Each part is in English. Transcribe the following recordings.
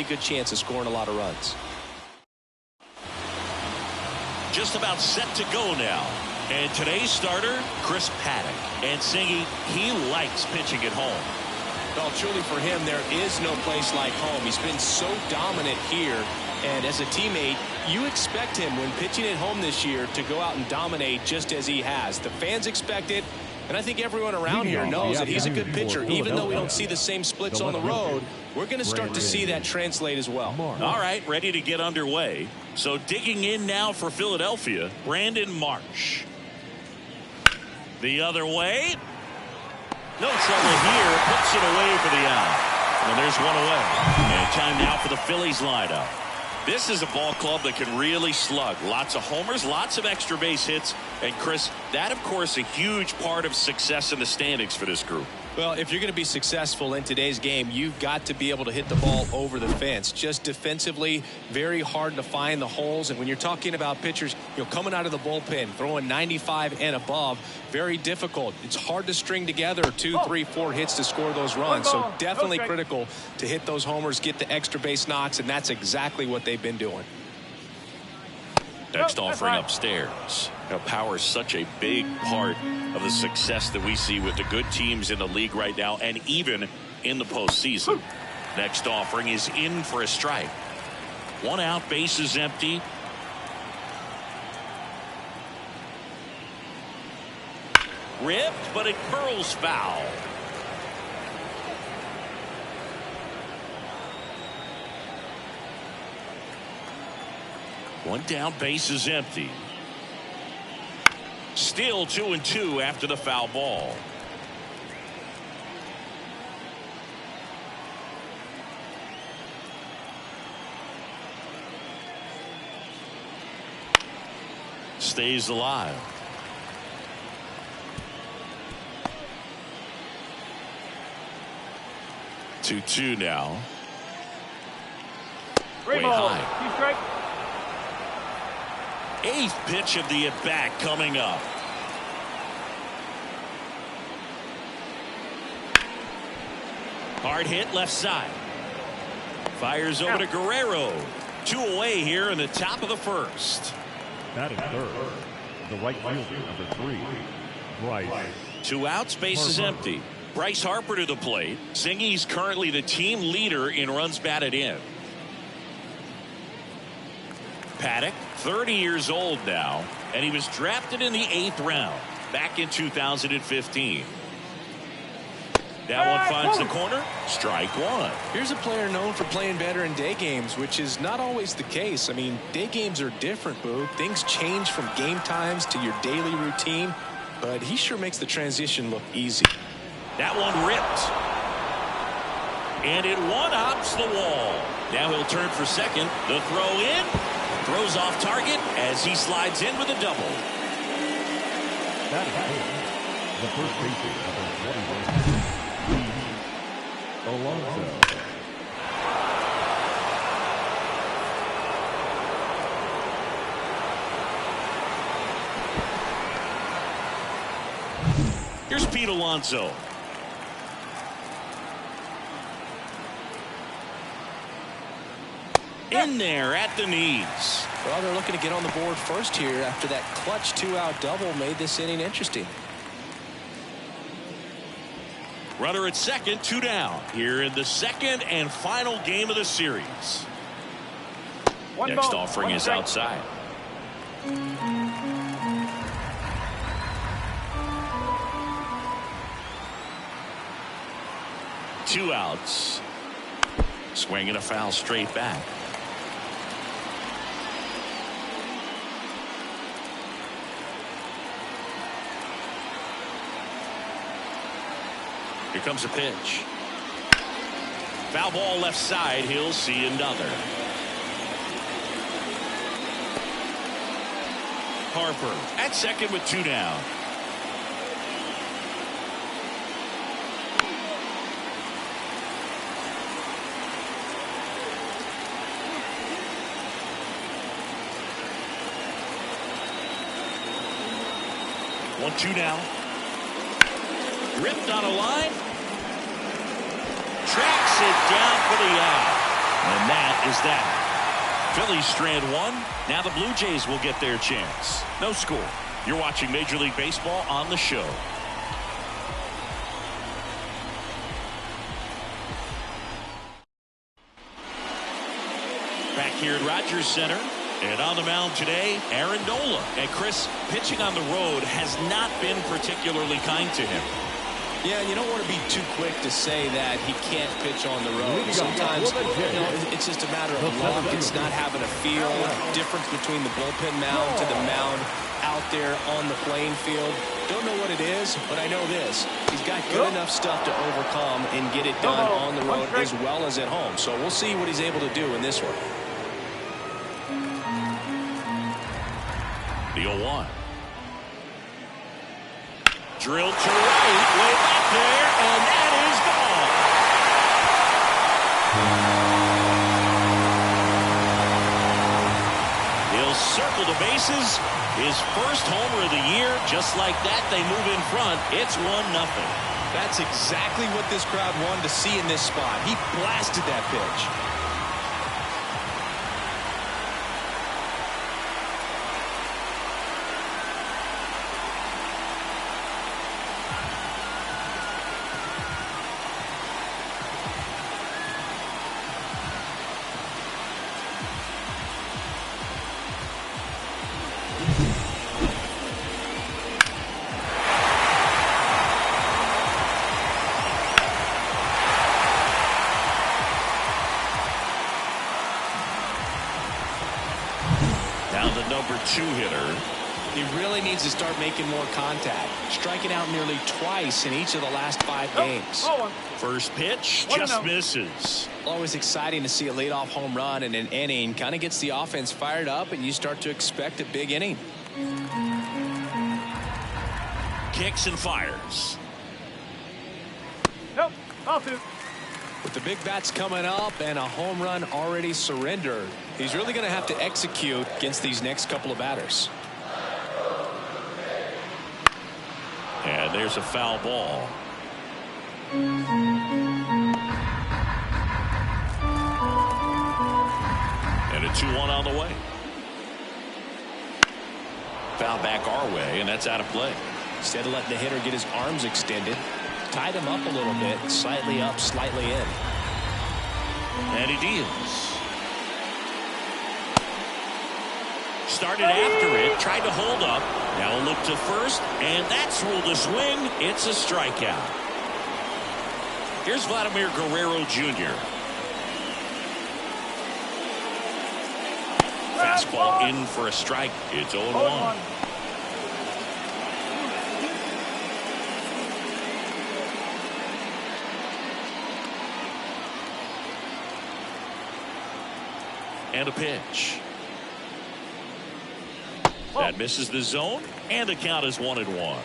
good chance of scoring a lot of runs. Just about set to go now. And today's starter, Chris Paddock. And Singy, he likes pitching at home. Well, truly for him, there is no place like home. He's been so dominant here. And as a teammate, you expect him when pitching at home this year to go out and dominate just as he has. The fans expect it. And I think everyone around here knows that he's a good pitcher. Even though we don't see the same splits on the road, we're going to start to see that translate as well. All right, ready to get underway. So digging in now for Philadelphia, Brandon Marsh. The other way. No trouble here. Puts it away for the out. And there's one away. And time now for the Phillies lineup. This is a ball club that can really slug. Lots of homers, lots of extra base hits. And Chris, that of course a huge part of success in the standings for this group. Well, if you're going to be successful in today's game, you've got to be able to hit the ball over the fence. Just defensively, very hard to find the holes. And when you're talking about pitchers, coming out of the bullpen, throwing 95 and above, very difficult. It's hard to string together 2, 3, 4 hits to score those runs. So definitely critical to hit those homers, get the extra base knocks, and that's exactly what they've been doing. Next offering upstairs. Power is such a big part of the success that we see with the good teams in the league right now and even in the postseason. Next offering is in for a strike. One out, base is empty. Ripped, but it curls foul. One down, base is empty. Still 2-2 after the foul ball. Stays alive. Two now. Way high. Eighth pitch of the at-bat coming up. Hard hit left side. Fires over to Guerrero. 2 away here in the top of the first. Batting third, the right fielder, number 3, Bryce. 2 outs, base is empty. Bryce Harper to the plate. Singy's currently the team leader in runs batted in. Paddock, 30 years old now, and he was drafted in the 8th round back in 2015. That one finds the corner. Strike one. Here's a player known for playing better in day games, which is not always the case. I mean, day games are different, Boo. Things change from game times to your daily routine, but he sure makes the transition look easy. That one ripped. And it one-hops the wall. Now he'll turn for second. The throw in. Throws off target as he slides in with a double. That is the first baseman, number 21, Alonso. Here's Pete Alonso. In there at the knees. Well, they're looking to get on the board first here after that clutch 2-out double made this inning interesting. Runner at second, 2 down here in the second and final game of the series. Next offering is outside. Two outs. Swing and a foul straight back. Here comes a pitch. Foul ball left side. He'll see another. Harper at second with 2 down. One-two now. Ripped on a line. Tracks it down for the out. And that is that. Phillies strand one. Now the Blue Jays will get their chance. No score. You're watching Major League Baseball on the show. Back here at Rogers Center. And on the mound today, Aaron Nola. And Chris, pitching on the road has not been particularly kind to him. Yeah, you don't want to be too quick to say that he can't pitch on the road. Sometimes, it's just a matter of luck. It's not having a feel. Difference between the bullpen mound to the mound out there on the playing field. Don't know what it is, but I know this. He's got good enough stuff to overcome and get it done on the road as well as at home. So we'll see what he's able to do in this one. The 0-1. Drilled to right, way back there, and that is gone. He'll circle the bases. His first homer of the year. Just like that, they move in front. It's 1-0. That's exactly what this crowd wanted to see in this spot. He blasted that pitch. Two hitter. He really needs to start making more contact. Striking out nearly twice in each of the last 5 games. First pitch just misses. Always exciting to see a leadoff home run in an inning. Kind of gets the offense fired up, and you start to expect a big inning. Kicks and fires. Nope, I'll do. With the big bats coming up and a home run already surrendered, he's really going to have to execute against these next couple of batters. And there's a foul ball. And a 2-1 on the way. Foul back our way, and that's out of play. Instead of letting the hitter get his arms extended, tied him up a little bit, slightly up, slightly in. And he deals. Started after it, tried to hold up. Now a look to first, and that's ruled a swing. It's a strikeout. Here's Vladimir Guerrero Jr. Fastball in for a strike. It's 0-1. And a pitch. That misses the zone, and the count is 1-1.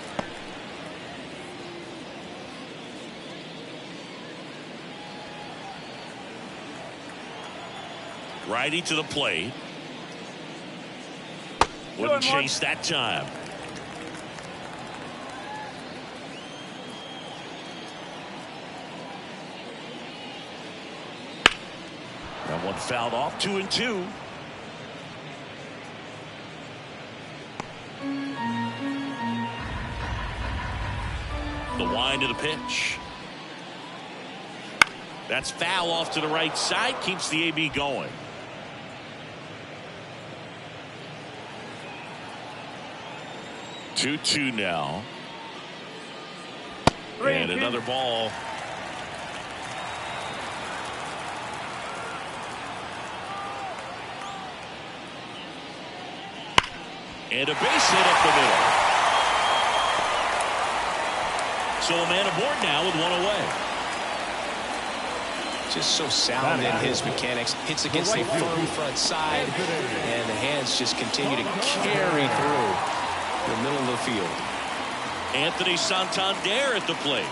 Righty to the plate. Wouldn't chase that time. That one fouled off. 2-2. The wind of the pitch. That's foul off to the right side. Keeps the AB going. Two now. And another ball. And a base hit up the middle. So a man aboard now with one away. Just so sound in his mechanics. Hits against the firm front side, and the hands just continue to carry through the middle of the field. Anthony Santander at the plate.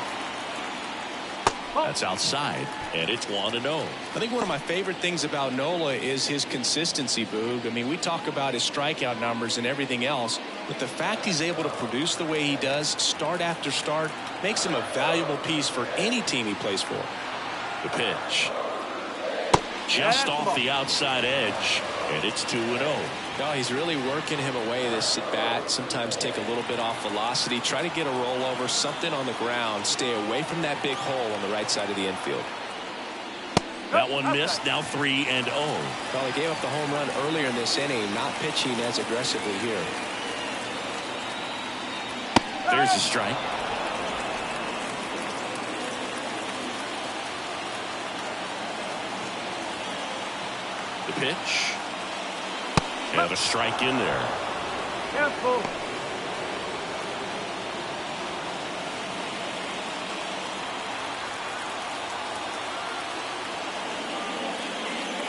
That's outside, and it's 1-0. I think one of my favorite things about Nola is his consistency, Boog. I mean, we talk about his strikeout numbers and everything else, but the fact he's able to produce the way he does, start after start, makes him a valuable piece for any team he plays for. The pitch. just off the outside edge, and it's 2-0. No, he's really working him away this at bat. Sometimes take a little bit off velocity. Try to get a rollover, something on the ground. Stay away from that big hole on the right side of the infield. That one missed. Now 3-0. Well, he gave up the home run earlier in this inning. Not pitching as aggressively here. There's a strike. The pitch. And a strike in there. Careful.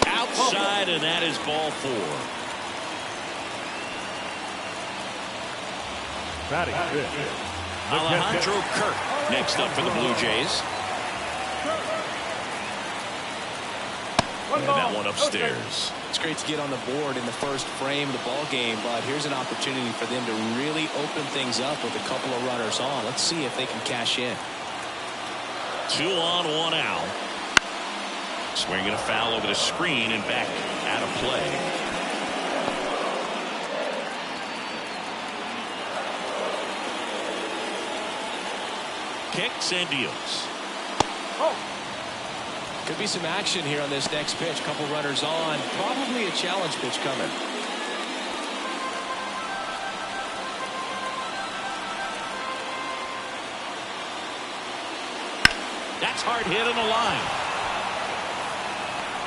Outside, and that is ball 4. Batting fifth. Alejandro Kirk next up for the Blue Jays. And that one upstairs. It's great to get on the board in the first frame of the ball game, but here's an opportunity for them to really open things up with a couple of runners on. Let's see if they can cash in. 2 on, 1 out. Swinging a foul over the screen and back out of play. Kicks and deals. Could be some action here on this next pitch. Couple runners on. Probably a challenge pitch coming. That's hard hit on the line.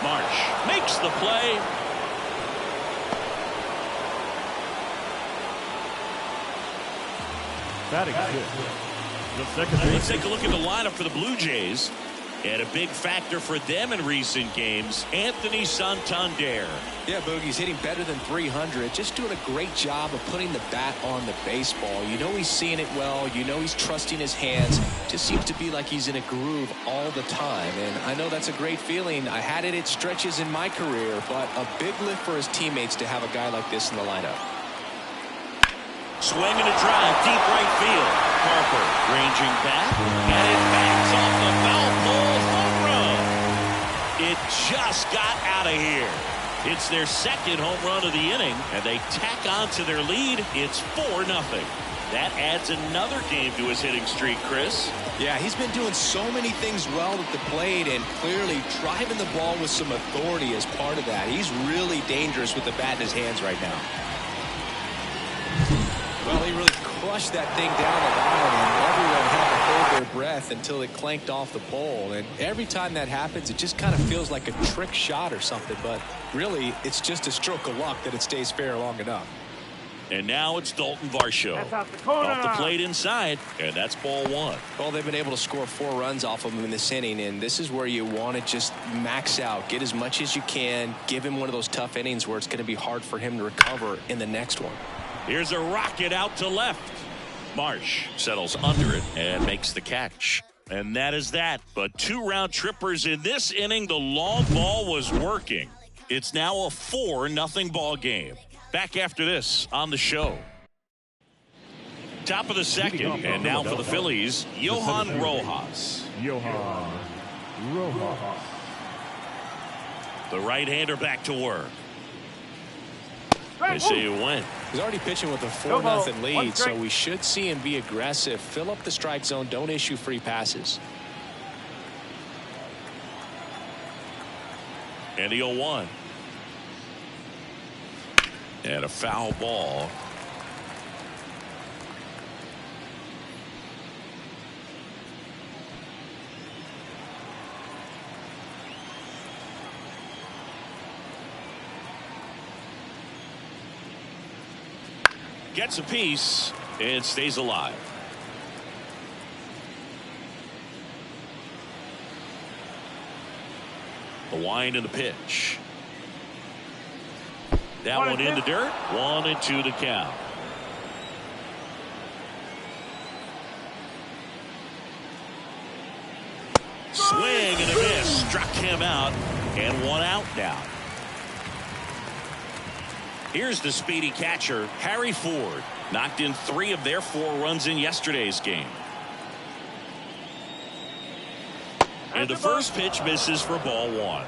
Marsh makes the play. Batting fifth. The second base. Let's take a look at the lineup for the Blue Jays. And a big factor for them in recent games, Anthony Santander. Yeah, Boogie's hitting better than 300. Just doing a great job of putting the bat on the baseball. You know he's seeing it well. You know he's trusting his hands. Just seems to be like he's in a groove all the time. And I know that's a great feeling. I had it at stretches in my career, but a big lift for his teammates to have a guy like this in the lineup. Swing and a drive, deep right field. Harper ranging back, and it backs off the foul pole home run. It just got out of here. It's their second home run of the inning, and they tack on to their lead. It's 4-0. That adds another game to his hitting streak, Chris. Yeah, he's been doing so many things well at the plate and clearly driving the ball with some authority as part of that. He's really dangerous with the bat in his hands right now. Well, he really crushed that thing down the line, and everyone had to hold their breath until it clanked off the pole. And every time that happens, it just kind of feels like a trick shot or something. But really, it's just a stroke of luck that it stays fair long enough. And now it's Dalton Varsho. That's off the corner. Off the plate inside, and that's ball 1. Well, they've been able to score 4 runs off of him in this inning, and this is where you want to just max out. Get as much as you can. Give him one of those tough innings where it's going to be hard for him to recover in the next one. Here's a rocket out to left. Marsh settles under it and makes the catch. And that is that. But 2 round trippers in this inning. The long ball was working. It's now a 4-0 ball game. Back after this on the show. Top of the second, and now for the Phillies, Johan Rojas. Johan Rojas. The right-hander back to work. They say it went. He's already pitching with a 4-0 lead, so we should see him be aggressive. Fill up the strike zone. Don't issue free passes. And the 0-1. And a foul ball. Gets a piece and stays alive. The wind and the pitch. That one in the dirt. 1-2 the count. Swing and a miss. Struck him out. And 1 out now. Here's the speedy catcher, Harry Ford. Knocked in 3 of their 4 runs in yesterday's game. And the first pitch misses for ball 1.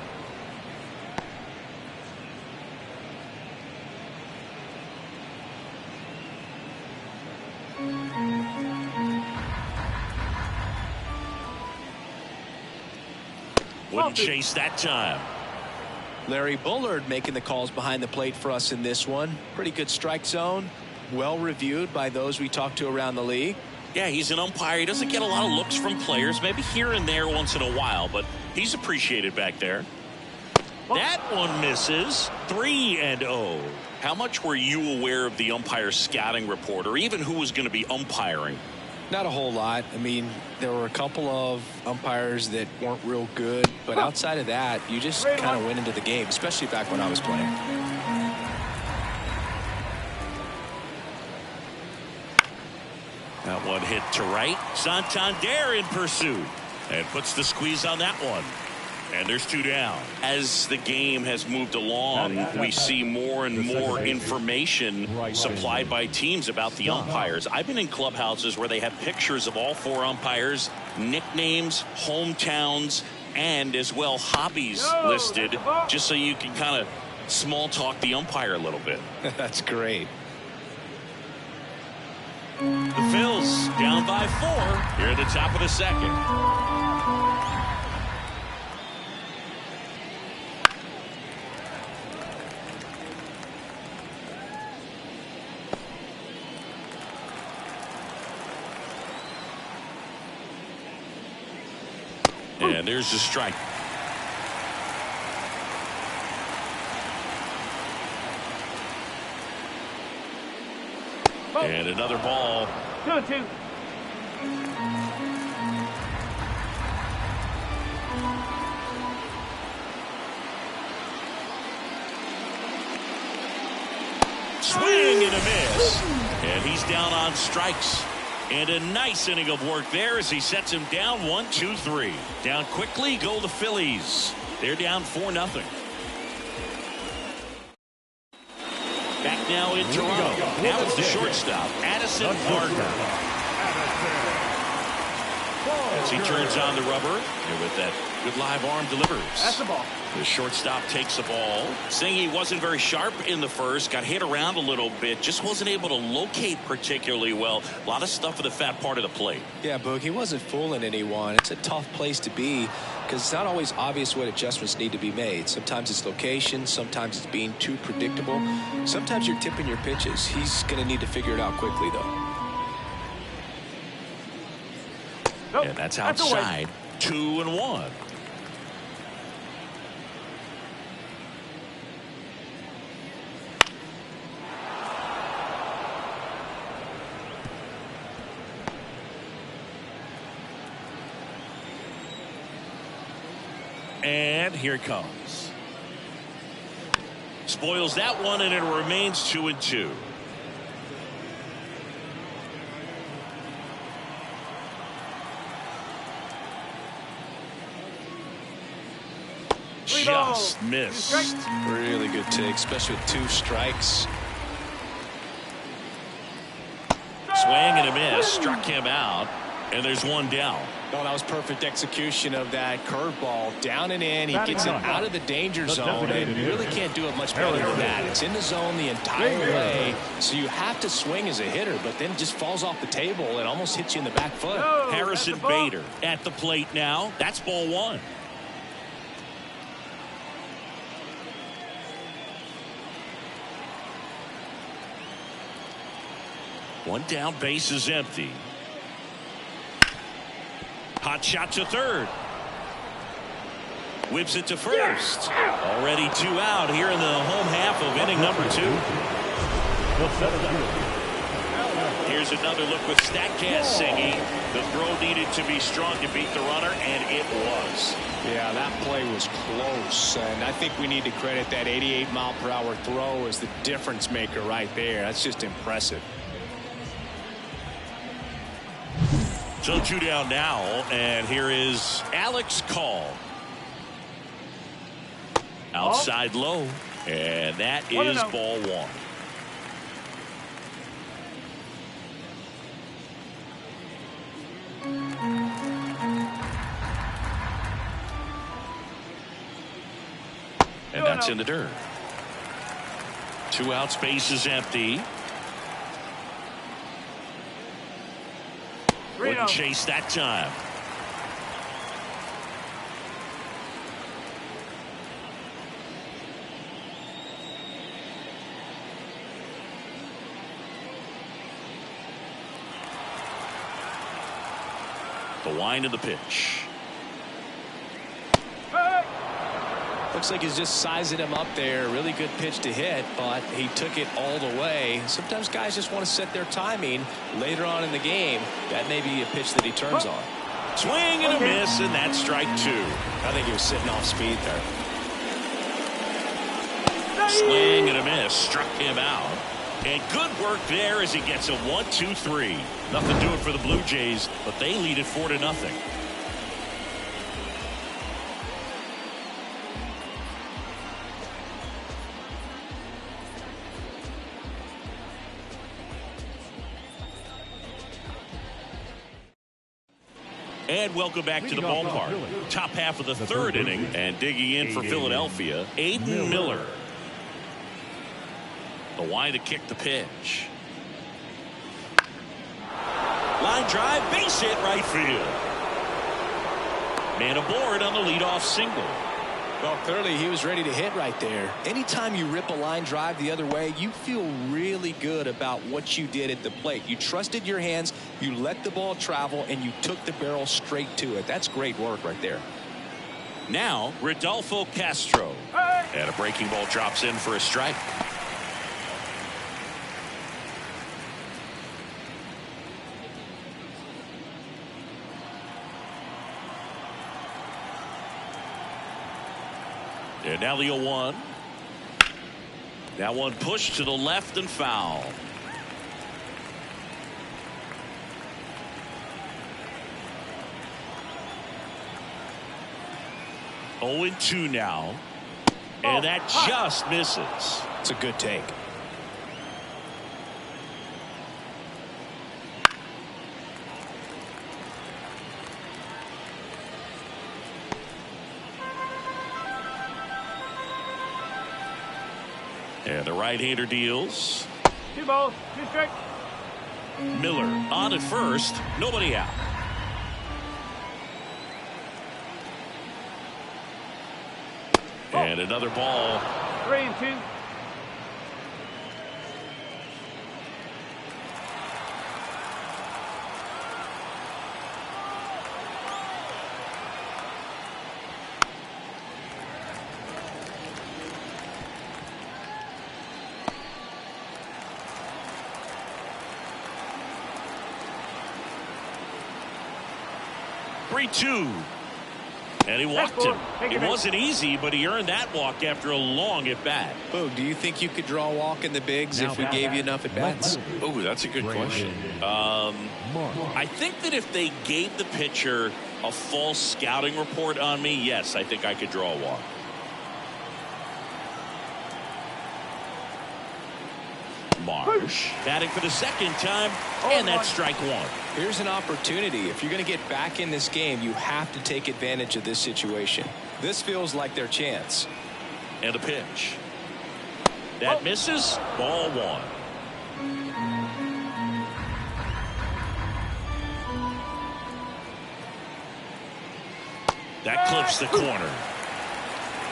Wouldn't chase that time. Larry Bullard making the calls behind the plate for us in this one. Pretty good strike zone. Well reviewed by those we talked to around the league. Yeah, he's an umpire. He doesn't get a lot of looks from players, maybe here and there once in a while, but he's appreciated back there. That one misses. 3-0. How much were you aware of the umpire scouting report, or even who was going to be umpiring? Not a whole lot. I mean, there were a couple of umpires that weren't real good, but outside of that, you just kind of went into the game, especially back when I was playing. That one hit to right. Santander in pursuit and puts the squeeze on that one. And there's 2 down. As the game has moved along, we see more and more information supplied by teams about the umpires. I've been in clubhouses where they have pictures of all 4 umpires, nicknames, hometowns, and as well hobbies listed, just so you can kind of small talk the umpire a little bit. That's great. The Phillies down by 4 here at the top of the second. And there's the strike. And another ball. 2-2. Swing and a miss. And he's down on strikes. And a nice inning of work there as he sets him down 1-2-3. Down quickly go the Phillies. They're down 4-0. Back now in Toronto. Now it's the shortstop, Addison Gardner. As he turns on the rubber, and with that good live arm delivers. That's the ball. The shortstop takes the ball. Saying he wasn't very sharp in the first, got hit around a little bit, just wasn't able to locate particularly well. A lot of stuff at the fat part of the plate. Yeah, Boog, he wasn't fooling anyone. It's a tough place to be because it's not always obvious what adjustments need to be made. Sometimes it's location, sometimes it's being too predictable. Sometimes you're tipping your pitches. He's going to need to figure it out quickly, though. And that's outside. 2-1. And here it comes. Spoils that one, and it remains 2-2. Just missed. Really good take, especially with 2 strikes. Swing and a miss. Struck him out. And there's 1 down. Oh, that was perfect execution of that curveball. Down and in. He gets it out of the danger zone, and you really can't do it much better than that. It's in the zone the entire way, so you have to swing as a hitter, but then it just falls off the table and almost hits you in the back foot. Harrison Bader at the plate now. That's ball 1. One down, base is empty. Hot shot to third. Whips it to first. Already 2 out here in the home half of inning number 2. Here's another look with StatCast singing. The throw needed to be strong to beat the runner, and it was. Yeah, that play was close, and I think we need to credit that 88-mile-per-hour throw as the difference maker right there. That's just impressive. So 2 down now, and here is Alex Call. Outside low, and that is ball 1. And that's in the dirt. 2 outs, base is empty. Wouldn't chase that time. The wind of the pitch. Looks like he's just sizing him up there. Really good pitch to hit, but he took it all the way. Sometimes guys just want to set their timing later on in the game. That may be a pitch that he turns on. Swing and a miss, and that's strike 2. I think he was sitting off speed there. Swing and a miss, struck him out. And good work there as he gets a 1-2-3. Nothing doing for the Blue Jays, but they lead it 4-0. And welcome back to the ballpark. Top half of the third inning, and digging in for Philadelphia, Aiden Miller. The wind to kick the pitch. Line drive, base hit, right field. Man aboard on the leadoff single. Well, clearly he was ready to hit right there. Anytime you rip a line drive the other way, you feel really good about what you did at the plate. You trusted your hands, you let the ball travel, and you took the barrel straight to it. That's great work right there. Now, Rodolfo Castro. And a breaking ball drops in for a strike. And now the 0-1. That one pushed to the left and foul. Oh, 0-2 now. And that just misses. It's a good take. And the right-hander deals. 2 balls, 2 strikes. Miller on at first, nobody out. And another ball. 3-2. Two. And he walked him. It wasn't easy, but he earned that walk after a long at bat. Boog, do you think you could draw a walk in the bigs if we gave you enough at bats? Oh, that's a good question. I think that if they gave the pitcher a false scouting report on me, yes, I think I could draw a walk. Marsh batting for the second time, and that's strike 1. Here's an opportunity. If you're going to get back in this game, you have to take advantage of this situation. This feels like their chance. And a pitch. That misses. Ball 1. That clips the corner.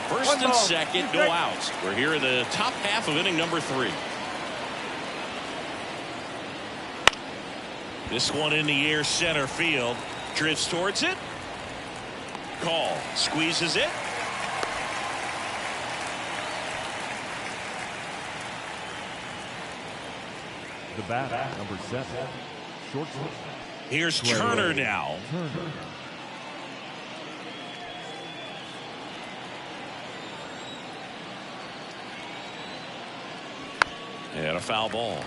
First and second, no outs. We're here in the top half of inning number 3. This one in the air, center field. Drifts towards it. Call. Squeezes it. The bat, number 7. Shortstop. Here's Turner now. And a foul ball.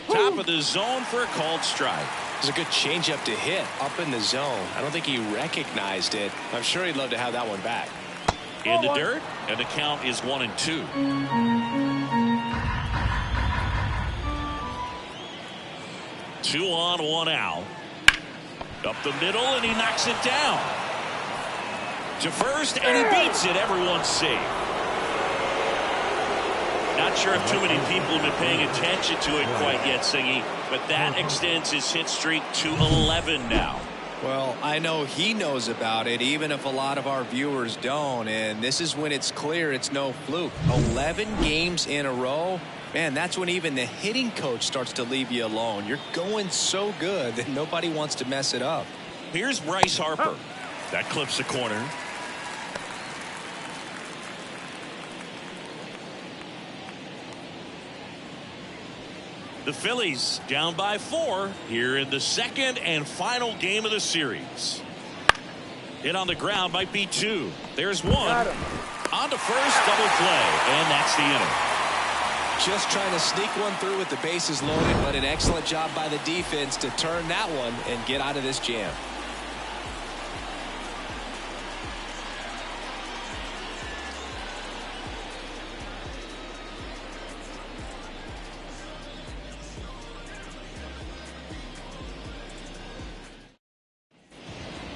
Top of the zone for a called strike. It was a good changeup to hit up in the zone. I don't think he recognized it. I'm sure he'd love to have that one back. In the dirt, and the count is 1-2. Two on, 1 out. Up the middle, and he knocks it down. To first, and he beats it. Everyone's safe. Not sure if too many people have been paying attention to it quite yet, Singy, but that extends his hit streak to 11 now. Well, I know he knows about it, even if a lot of our viewers don't. And this is when it's clear it's no fluke. 11 games in a row. Man, that's when even the hitting coach starts to leave you alone. You're going so good that nobody wants to mess it up. Here's Bryce Harper. That clips the corner. The Phillies down by 4 here in the second and final game of the series. Hit on the ground might be 2. There's 1. On to first, double play, and that's the inning. Just trying to sneak one through with the bases loaded, but an excellent job by the defense to turn that one and get out of this jam.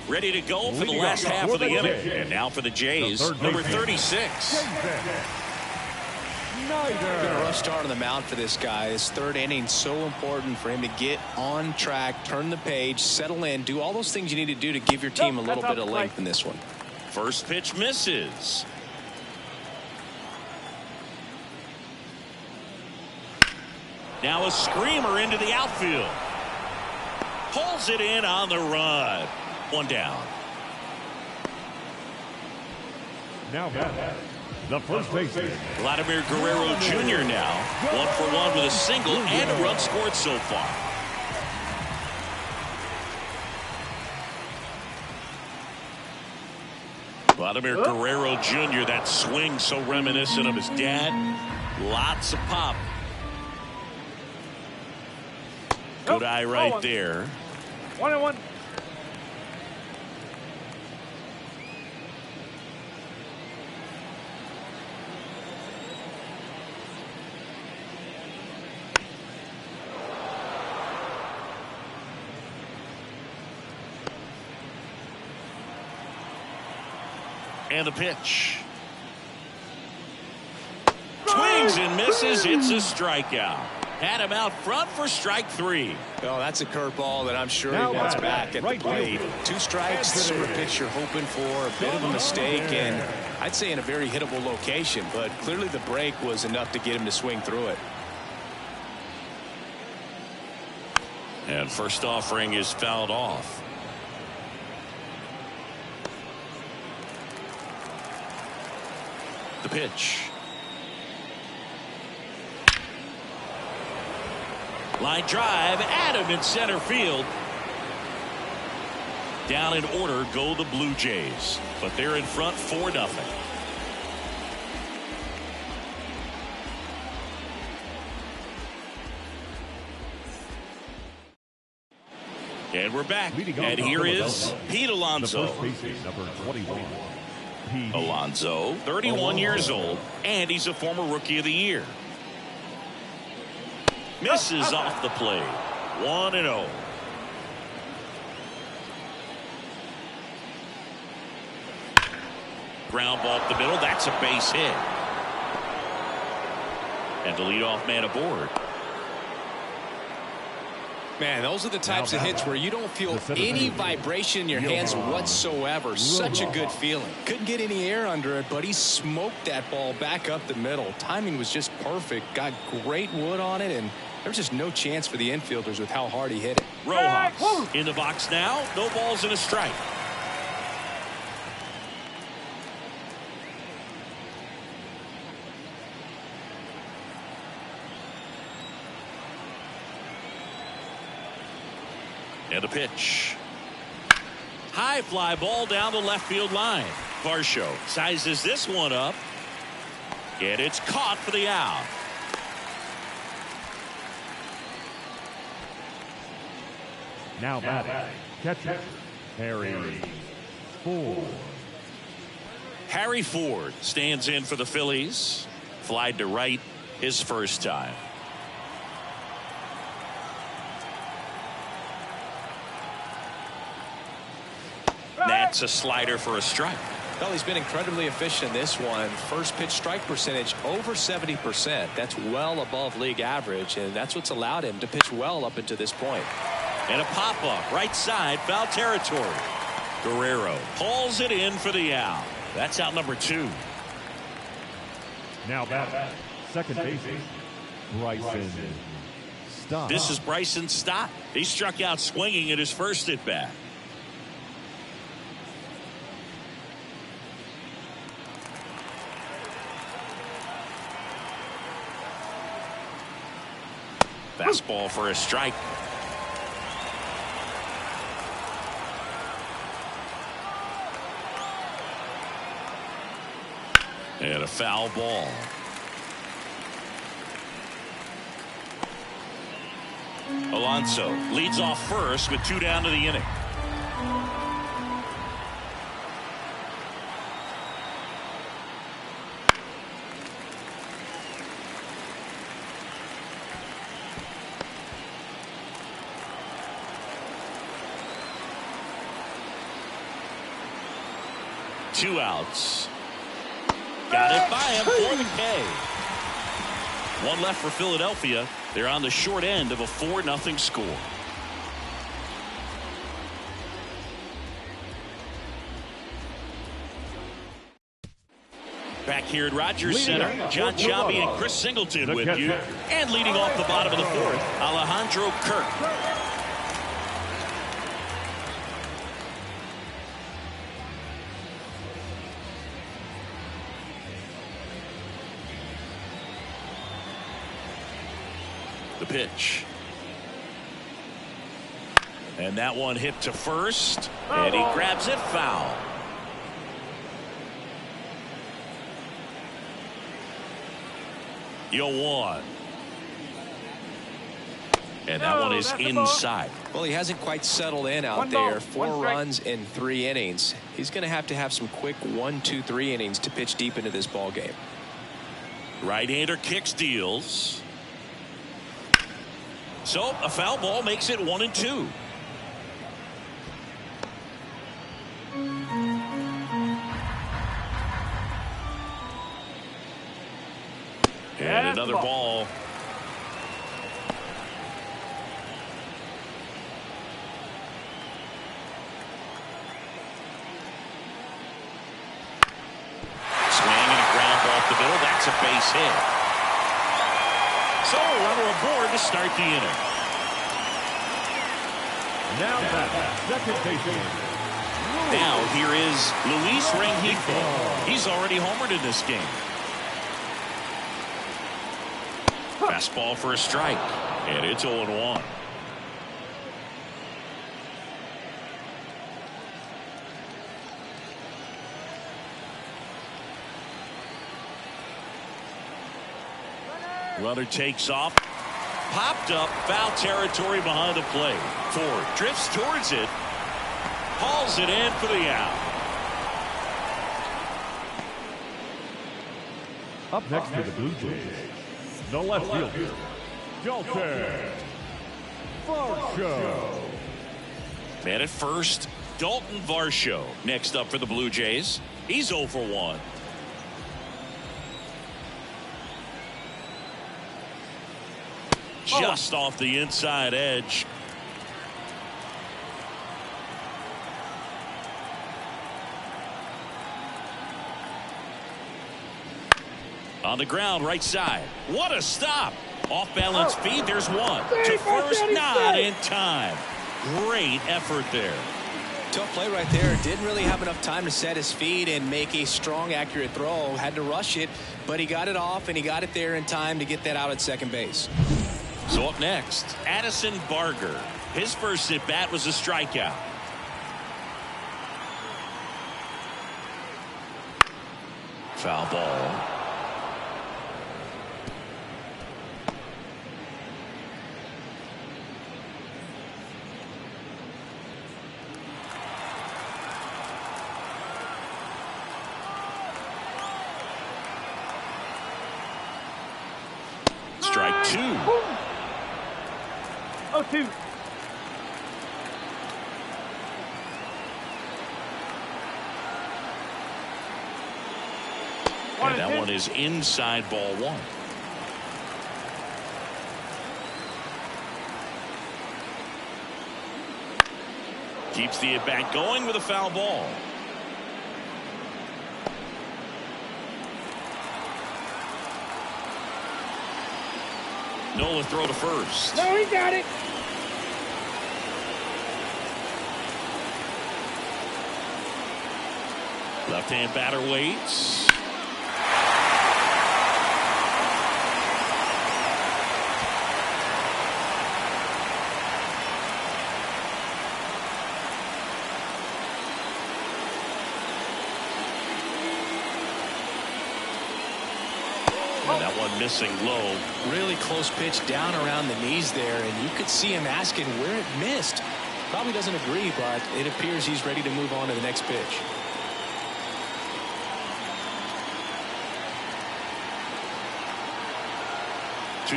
Ready to go for the last half of the inning. And now for the Jays, number 36. Been a rough start on the mound for this guy. His third inning, so important for him to get on track, turn the page, settle in, do all those things you need to do to give your team a little bit of length in this one. First pitch misses. Now a screamer into the outfield. Pulls it in on the run. 1 down. Now the first baseman, Vladimir Guerrero Jr. now 1 for 1 with a single and a run scored so far. Vladimir Guerrero Jr. That swing so reminiscent of his dad. Lots of pop. Good eye right there. 1-1. And the pitch. Swings and misses. It's a strikeout. Had him out front for strike 3. Oh, that's a curveball that I'm sure he wants back at the plate. 2 strikes, the sort of pitch you're hoping for. A bit of a mistake, and I'd say in a very hittable location, but clearly the break was enough to get him to swing through it. And first offering is fouled off. The pitch. Line drive, Adam in center field. Down in order go the Blue Jays, but they're in front 4-0. And we're back. And here is Pete Alonso. the first baseman, number 21. Alonso, 31 years old, and he's a former Rookie of the Year. Misses off the plate. 1-0. Ground ball up the middle. That's a base hit. And the leadoff man aboard. Man, those are the types of hits where you don't feel any vibration in your hands whatsoever. Such a good feeling. Couldn't get any air under it, but he smoked that ball back up the middle. Timing was just perfect. Got great wood on it, and there's just no chance for the infielders with how hard he hit it. Rojas in the box now. No balls and a strike. And a pitch. High fly ball down the left field line. Varsho sizes this one up. And it's caught for the out. Now batting, catcher, Harry Ford. Harry Ford stands in for the Phillies. Flied to right his first time. That's a slider for a strike. Well, he's been incredibly efficient in this one. First pitch strike percentage over 70%. That's well above league average, and that's what's allowed him to pitch well up until this point. And a pop-up right side, foul territory. Guerrero pulls it in for the out. That's out number 2. Now back, second baseman, Bryson Stott. This is Bryson Stott. He struck out swinging at his first at bat. Fastball for a strike. And a foul ball. Alonso leads off first with 2 down to the inning. Two outs. Got it by him for the K. One left for Philadelphia. They're on the short end of a 4-0 score. Back here at Rogers Center, John Chabi and Chris Singleton with you. And leading off the bottom of the 4th, Alejandro Kirk. The pitch. And that one hit to first. And he grabs it foul. One. And that one is inside. Well, he hasn't quite settled in out there. 4 runs in 3 innings. He's going to have some quick 1, 2, 3 innings to pitch deep into this ball game. Right-hander kicks, deals. So a foul ball makes it 1-2. And another ball. Swing and a ground ball off the middle. That's a base hit. So a runner aboard to start the inning. Now back, second baseman. Now here is Luis Rengifo. He's already homered in this game. Fastball for a strike. And it's 0-1. Runner takes off. Popped up, foul territory behind the plate. Ford drifts towards it. Hauls it in for the out. Up next for the Blue Jays, the left fielder, Dalton Varsho. Man at first, Dalton Varsho. Next up for the Blue Jays. He's 0 for 1. Just off the inside edge. On the ground, right side. What a stop. Off balance feed. There's one. To first, not in time. Great effort there. Tough play right there. Didn't really have enough time to set his feet and make a strong, accurate throw. Had to rush it, but he got it off and he got it there in time to get that out at second base. So up next, Addison Barger. His first at bat was a strikeout. Foul ball. Strike 2. 0-2. And that one is inside, ball 1. Keeps the at-bat going with a foul ball. Nola throw to first. No, he got it. Left-hand batter waits. And that one missing low. Really close pitch down around the knees there, and you could see him asking where it missed. Probably doesn't agree, but it appears he's ready to move on to the next pitch.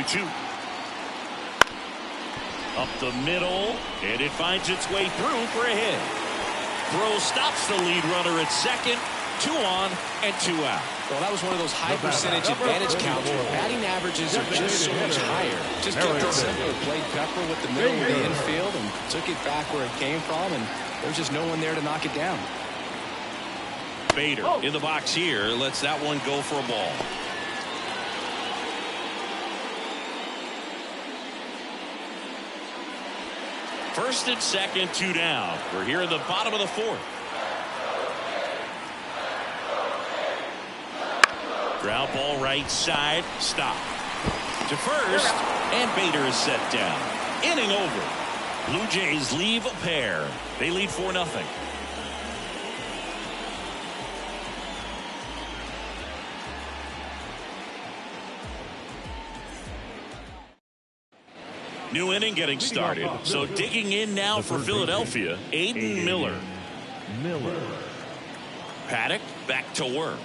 Two. Up the middle, and it finds its way through for a hit. Throw stops the lead runner at second. 2 on and 2 out. Well, that was one of those high percentage advantage counts where batting averages are just so much higher. Just kept it simple. Played pepper with the middle of the infield and took it back where it came from, and there's just no one there to knock it down. Bader in the box here lets that one go for a ball. First and second, 2 down. We're here in the bottom of the 4th. Ground ball right side. Stop. To first. And Bader is set down. Inning over. Blue Jays leave a pair. They lead 4-0. New inning getting started. So digging in now for Philadelphia, Aiden Miller. Paddock back to work.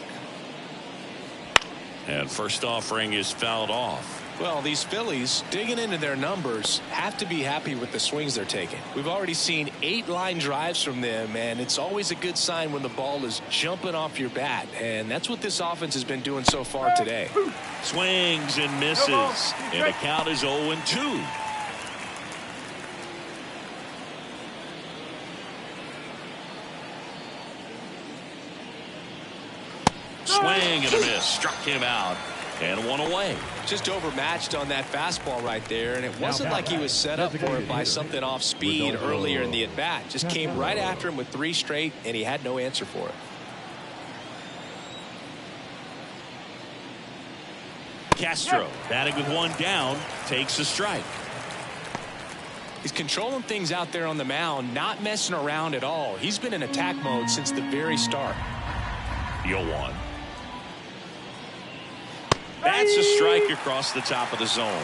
And first offering is fouled off. Well, these Phillies, digging into their numbers, have to be happy with the swings they're taking. We've already seen 8 line drives from them, and it's always a good sign when the ball is jumping off your bat. And that's what this offense has been doing so far today. Swings and misses. And the count is 0-2. Swing and a miss. Struck him out. And 1 away. Just overmatched on that fastball right there, and it wasn't like he was set up for it by something off speed earlier in the at-bat. Just came right after him with 3 straight, and he had no answer for it. Castro batting with 1 down, takes a strike. He's controlling things out there on the mound, not messing around at all. He's been in attack mode since the very start. 0-1. That's a strike across the top of the zone.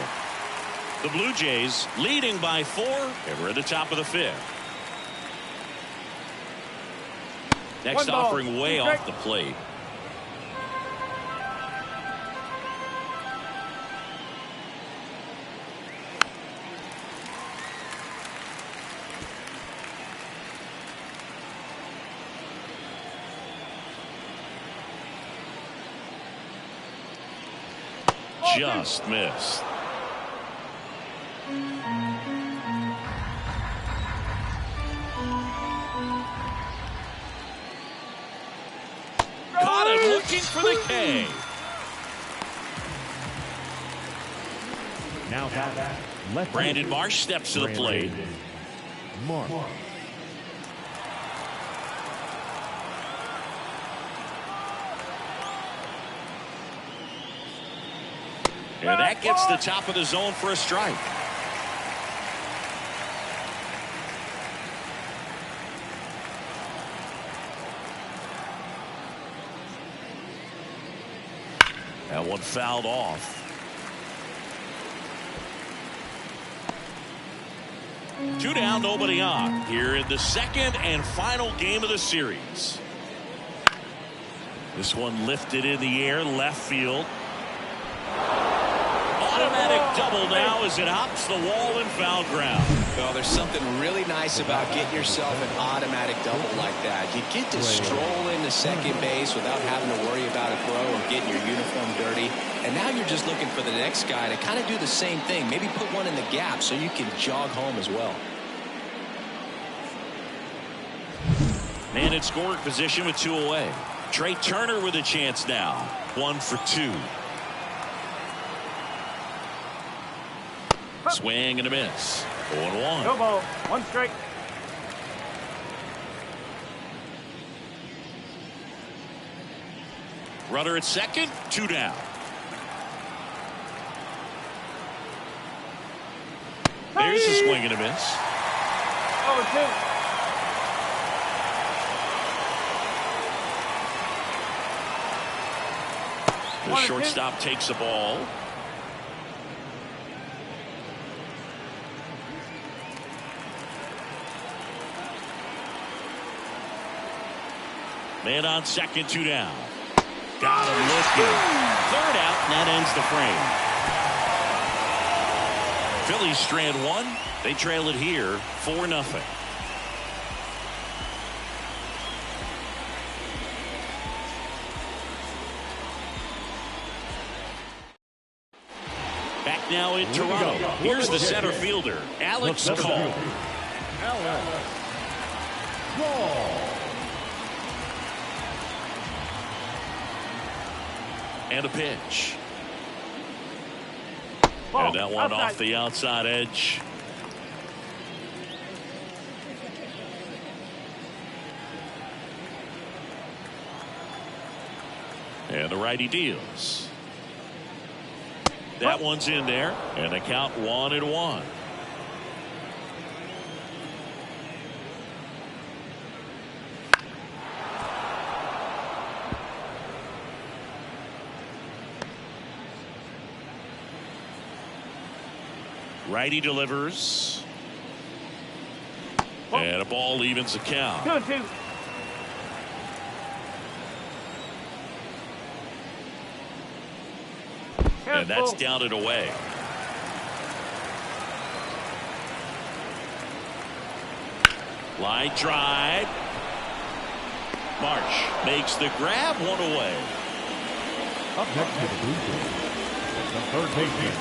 The Blue Jays leading by 4, and we're at the top of the 5th. Next offering way off the plate. Just missed. Caught him looking for the K. Now left. Brandon Marsh steps to the plate. Marsh. And that gets the top of the zone for a strike. That one fouled off. Two down, nobody on. Here in the second and final game of the series. This one lifted in the air, left field. Automatic double now as it hops the wall and foul ground. Well, there's something really nice about getting yourself an automatic double like that. You get to stroll into second base without having to worry about a throw or getting your uniform dirty. And now you're just looking for the next guy to kind of do the same thing. Maybe put one in the gap so you can jog home as well. And in scoring position with 2 away. Trey Turner with a chance now. 1 for 2. Swing and a miss. 0-1. No ball. 1 strike. Runner at second. 2 down. There's a swing and a miss. 0-2. The shortstop takes the ball. Man on second, 2 down. Got him looking. 3rd out, and that ends the frame. Phillies strand 1. They trail it here 4-0. Back now in Toronto. Here's the center fielder, Alex Call. And a pitch. And that one off the outside edge. And the righty deals. That one's in there, and the count 1-1. Righty delivers. And a ball evens the count. 2-2. And that's down and away. Line drive. Marsh makes the grab, 1 away. Up next to the blue team, the third baseman.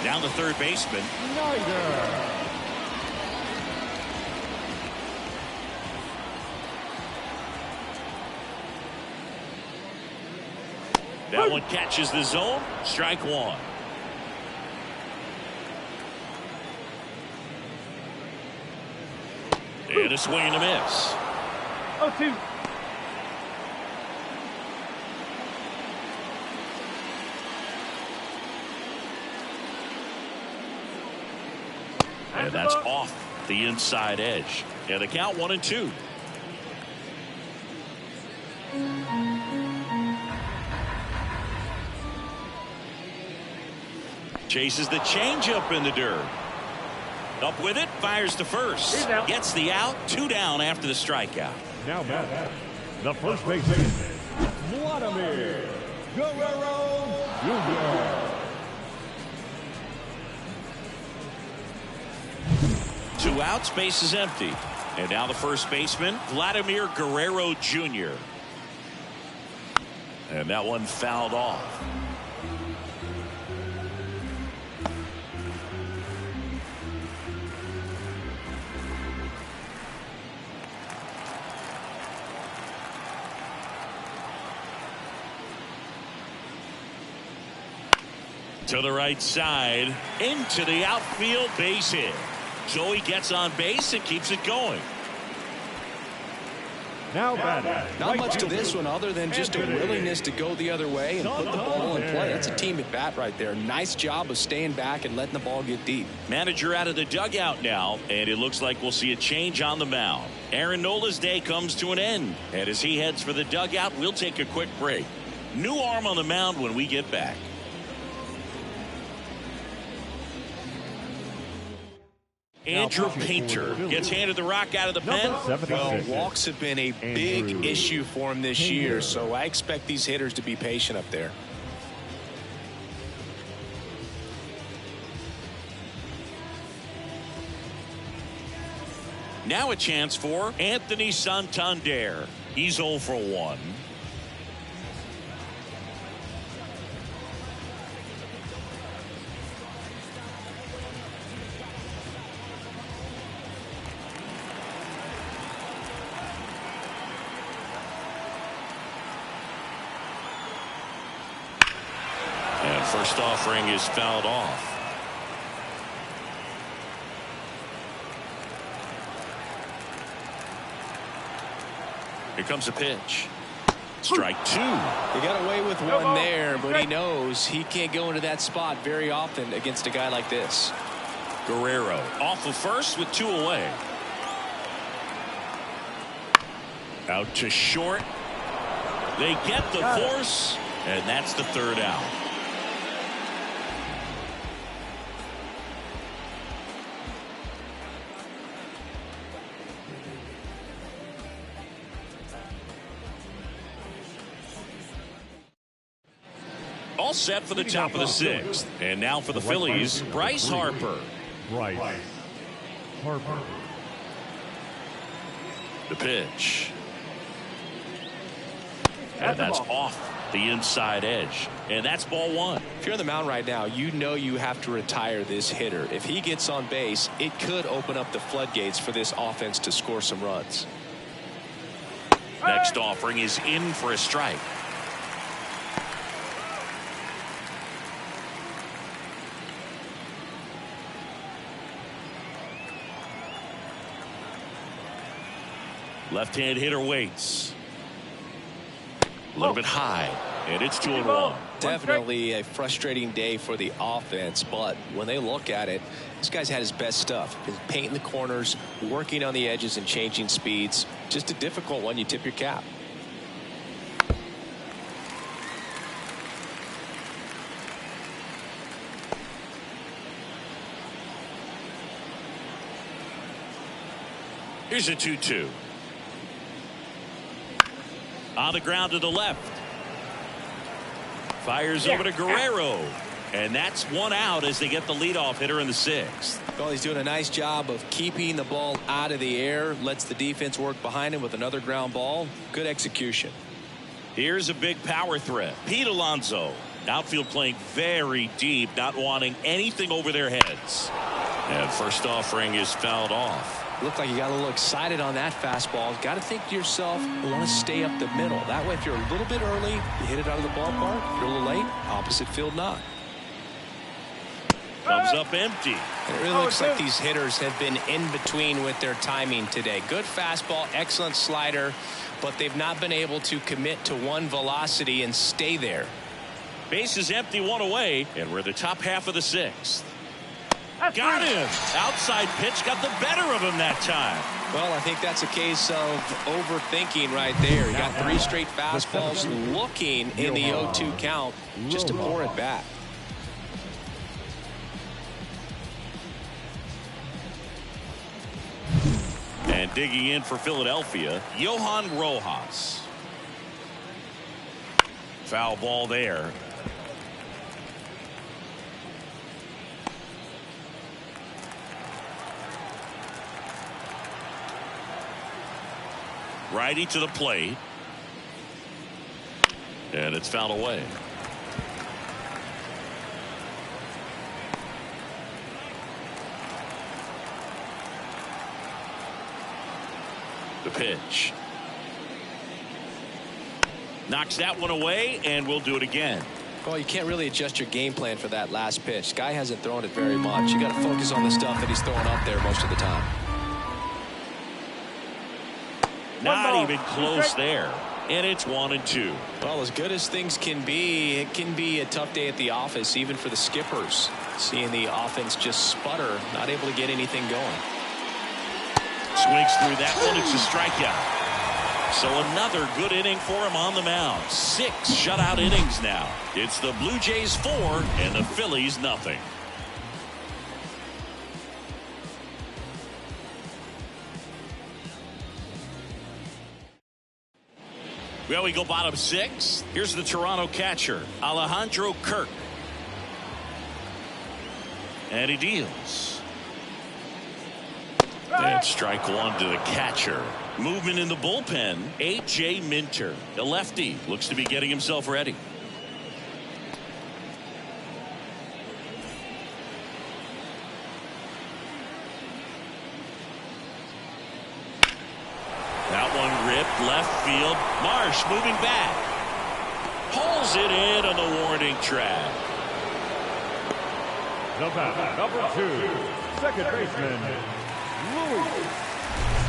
Now the third baseman. That one catches the zone. Strike 1. And a swing and a miss. 0-2. And that's off the inside edge. And the count 1-2. Chases the changeup in the dirt. Up with it, fires to first. Gets the out, 2 down after the strikeout. Now back, the first baseman, Vladimir Guerrero Jr. 2 outs, base is empty. And now the first baseman, Vladimir Guerrero Jr. And that one fouled off. To the right side, into the outfield, base hit. So he gets on base and keeps it going. Now batting. Not much to this one other than just a willingness to go the other way and put the ball in play. That's a team at bat right there. Nice job of staying back and letting the ball get deep. Manager out of the dugout now, and it looks like we'll see a change on the mound. Aaron Nola's day comes to an end, and as he heads for the dugout, we'll take a quick break. New arm on the mound when we get back. Andrew Painter gets handed the rock out of the pen. Well, walks have been a big issue for him this year, so I expect these hitters to be patient up there. Now a chance for Anthony Santander. He's 0 for 1. first offering is fouled off. Here comes a pitch. Strike two. He got away with one there, but he knows he can't go into that spot very often against a guy like this. Guerrero off of first with two away. Out to short. They get the force, and that's the third out. All set for the top of the sixth. And now for the Phillies, Bryce Harper. Bryce Harper. The pitch. And that's off the inside edge. And that's ball one. If you're on the mound right now, you know you have to retire this hitter. If he gets on base, it could open up the floodgates for this offense to score some runs. Next offering is in for a strike. Left-hand hitter waits. A little bit high, and it's 2-1. Definitely a frustrating day for the offense, but when they look at it, this guy's had his best stuff. He's painting the corners, working on the edges, and changing speeds. Just a difficult one. You tip your cap. Here's a 2-2. On the ground to the left. Fires over to Guerrero. And that's one out as they get the leadoff hitter in the sixth. Well, he's doing a nice job of keeping the ball out of the air. Lets the defense work behind him with another ground ball. Good execution. Here's a big power threat. Pete Alonso. Outfield playing very deep, not wanting anything over their heads. And first offering is fouled off. Looked like you got a little excited on that fastball. Got to think to yourself, you want to stay up the middle. That way, if you're a little bit early, you hit it out of the ballpark. If you're a little late, opposite field not. Comes up empty. And it really looks like these hitters have been in between with their timing today. Good fastball, excellent slider, but they've not been able to commit to one velocity and stay there. Base is empty, one away, and we're at the top half of the sixth. Got him. Outside pitch got the better of him that time. Well, I think that's a case of overthinking right there. He got three straight fastballs looking in the 0-2 count just to pour it back. And digging in for Philadelphia, Johan Rojas. Foul ball there. Righty to the plate. And it's fouled away. The pitch. Knocks that one away, and we'll do it again. Well, you can't really adjust your game plan for that last pitch. Guy hasn't thrown it very much. You got to focus on the stuff that he's throwing up there most of the time. Not even close there. And it's 1-2. Well, as good as things can be, it can be a tough day at the office, even for the skippers. Seeing the offense just sputter, not able to get anything going. Swings through that one. It's a strikeout. So another good inning for him on the mound. 6 shutout innings now. It's the Blue Jays 4 and the Phillies nothing. Well, we go bottom 6. Here's the Toronto catcher, Alejandro Kirk. And he deals. And strike one to the catcher. Movement in the bullpen, A.J. Minter. The lefty looks to be getting himself ready. That one ripped left field. Marsh moving back. Pulls it in on the warning track. The batter, number 2, second baseman, Louis.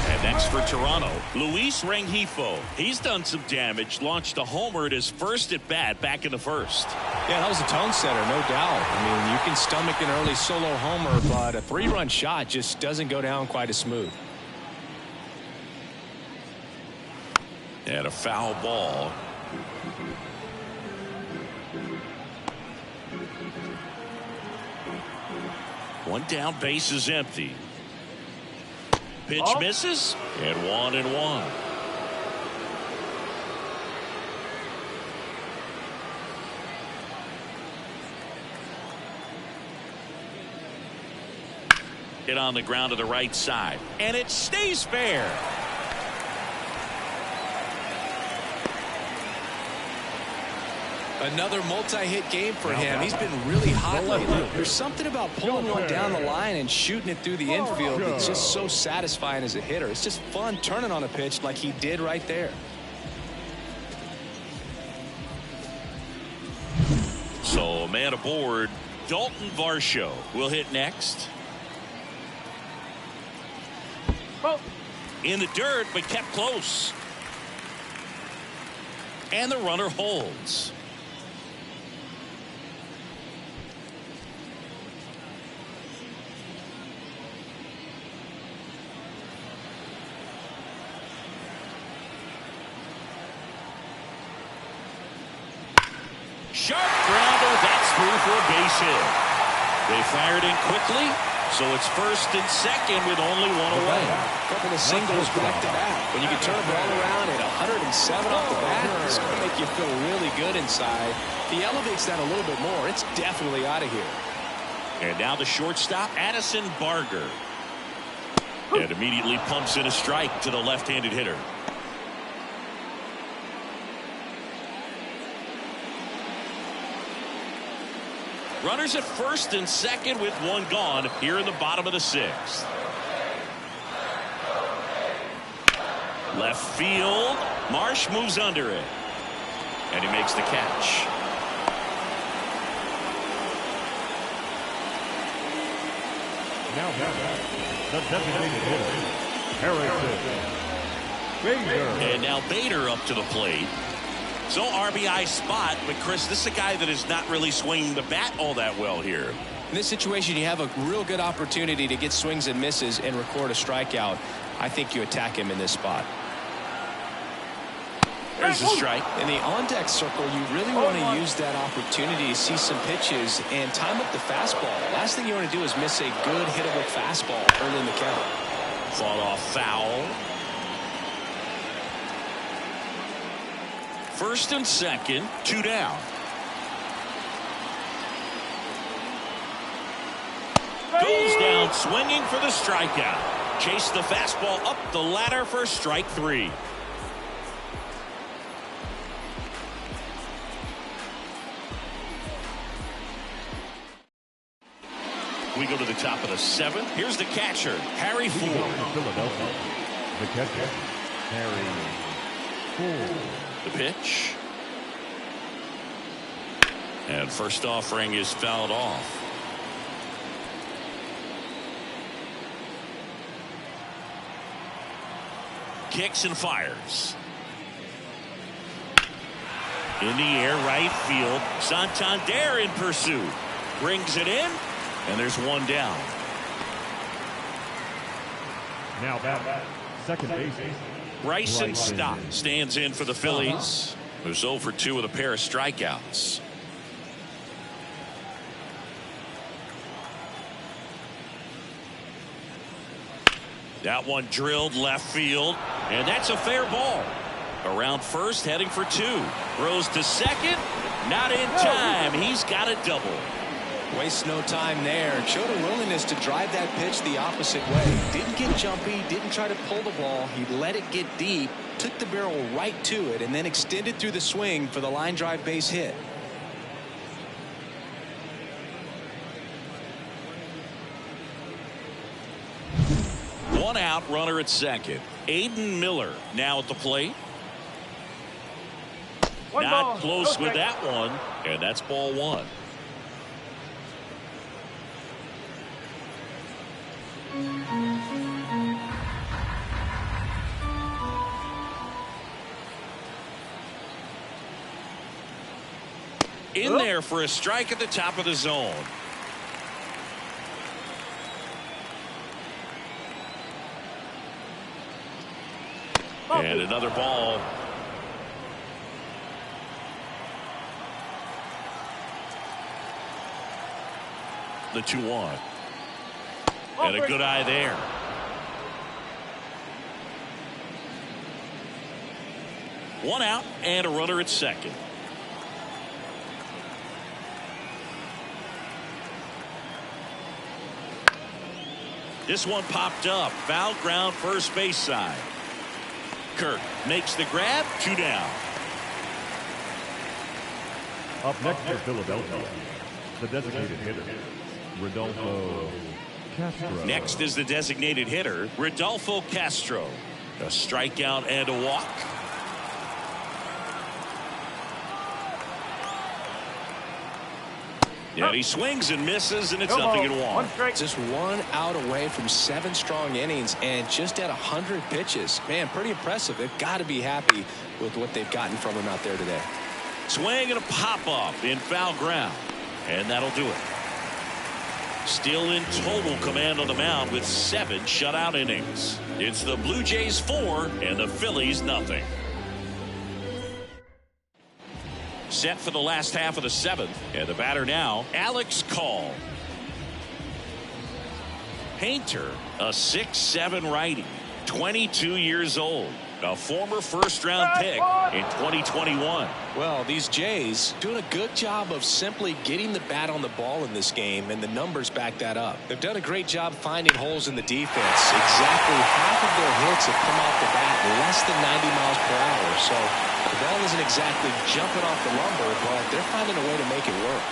And next for Toronto, Luis Rengifo. He's done some damage, launched a homer at his first at bat back in the first. Yeah, that was a tone setter, no doubt. I mean, you can stomach an early solo homer, but a 3-run shot just doesn't go down quite as smooth. And a foul ball. One down, base is empty. Pitch misses, and 1-1. Hit on the ground to the right side, and it stays fair. Another multi-hit game for him. He's been really hot lately. There's something about pulling one down the line and shooting it through the infield that's just so satisfying as a hitter. It's just fun turning on a pitch like he did right there. So, man aboard, Dalton Varsho will hit next. In the dirt, but kept close. And the runner holds. Sharp grounder, that's through for a base hit. They fired in quickly, so it's first and second with only one away. A couple of singles back to back. When you can turn a ball around at 107 off the bat, it's going to make you feel really good inside. If he elevates that a little bit more, it's definitely out of here. And now the shortstop, Addison Barger. And immediately pumps in a strike to the left-handed hitter. Runners at first and second with one gone here in the bottom of the 6th. Left field. Marsh moves under it. And he makes the catch. Now the designated hitter, Harrison Bader. And now Bader up to the plate. So RBI spot, but Chris, this is a guy that is not really swinging the bat all that well here. In this situation, you have a real good opportunity to get swings and misses and record a strikeout. I think you attack him in this spot. There's a strike. In the on-deck circle, you really want to use that opportunity to see some pitches and time up the fastball. Last thing you want to do is miss a good hittable fastball early in the count. Fought off foul. First and second, 2 down. Goes down swinging for the strikeout. Chase the fastball up the ladder for strike 3. We go to the top of the 7th. Here's the catcher, Harry Ford. Philadelphia. The catcher, Harry Ford. The pitch. And first offering is fouled off. Kicks and fires. In the air, right field. Santander in pursuit. Brings it in, and there's one down. Now back, second base. Bryson Stott stands in for the Phillies. Who's 0 for 2 with a pair of strikeouts. That one drilled left field, and that's a fair ball. Around first, heading for 2. Throws to second, not in time. He's got a double. Waste no time there. Showed a willingness to drive that pitch the opposite way. Didn't get jumpy, didn't try to pull the ball. He let it get deep, took the barrel right to it, and then extended through the swing for the line drive base hit. One out, runner at second. Aiden Miller now at the plate. Not close with that one, and that's ball 1. In there for a strike at the top of the zone. And another ball. The 2-1. And a good eye there. One out and a runner at second. This one popped up. Foul ground, first base side. Kirk makes the grab. 2 down. Up next for Philadelphia, the designated hitter, Rodolfo Castro. Next is the designated hitter, Rodolfo Castro. A strikeout and a walk. And he swings and misses, and it's nothing in one. Just 1 out away from 7 strong innings and just at 100 pitches. Man, pretty impressive. They've got to be happy with what they've gotten from him out there today. Swing and a pop-up in foul ground. And that'll do it. Still in total command on the mound with 7 shutout innings. It's the Blue Jays 4 and the Phillies nothing. Set for the last half of the 7th. And the batter now, Alex Call. Painter, a 6'7" righty, 22 years old. A former first-round pick in 2021. Well, these Jays doing a good job of simply getting the bat on the ball in this game, and the numbers back that up. They've done a great job finding holes in the defense. Exactly half of their hits have come off the bat less than 90 miles per hour. So the ball isn't exactly jumping off the lumber, but they're finding a way to make it work.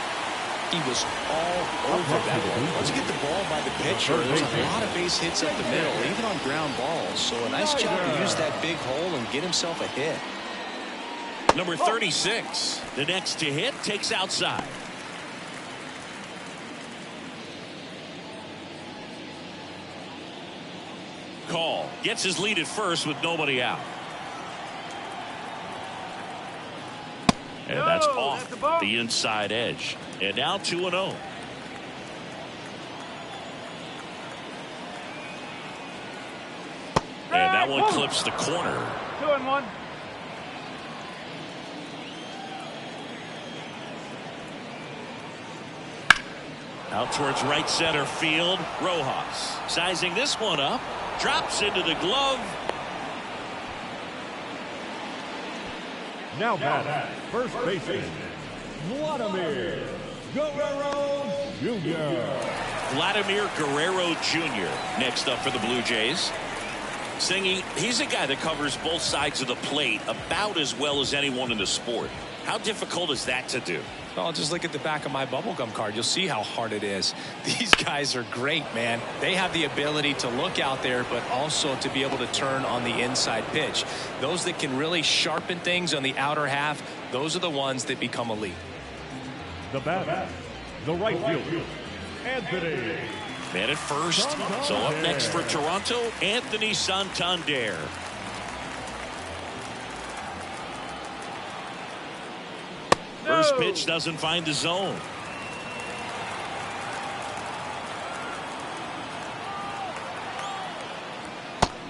He was all over that one. Once you get the ball by the pitcher, there's a lot of base hits up the middle, even on ground balls. So a nice job to use that big hole and get himself a hit. Number 36, the next to hit, takes outside. Call gets his lead at first with nobody out. And that's off the inside edge. And now 2-0. And that one clips the corner. 2-1. Out towards right center field. Rojas sizing this one up. Drops into the glove. Now batting, first baseman, Vladimir Guerrero Jr. Vladimir Guerrero Jr. next up for the Blue Jays. Singy, he's a guy that covers both sides of the plate about as well as anyone in the sport. How difficult is that to do? Well, just look at the back of my bubblegum card. You'll see how hard it is. These guys are great, man. They have the ability to look out there, but also to be able to turn on the inside pitch. Those that can really sharpen things on the outer half, those are the ones that become elite. The batter, the right fielder, Anthony. Man at first. So up next for Toronto, Anthony Santander. First pitch doesn't find the zone.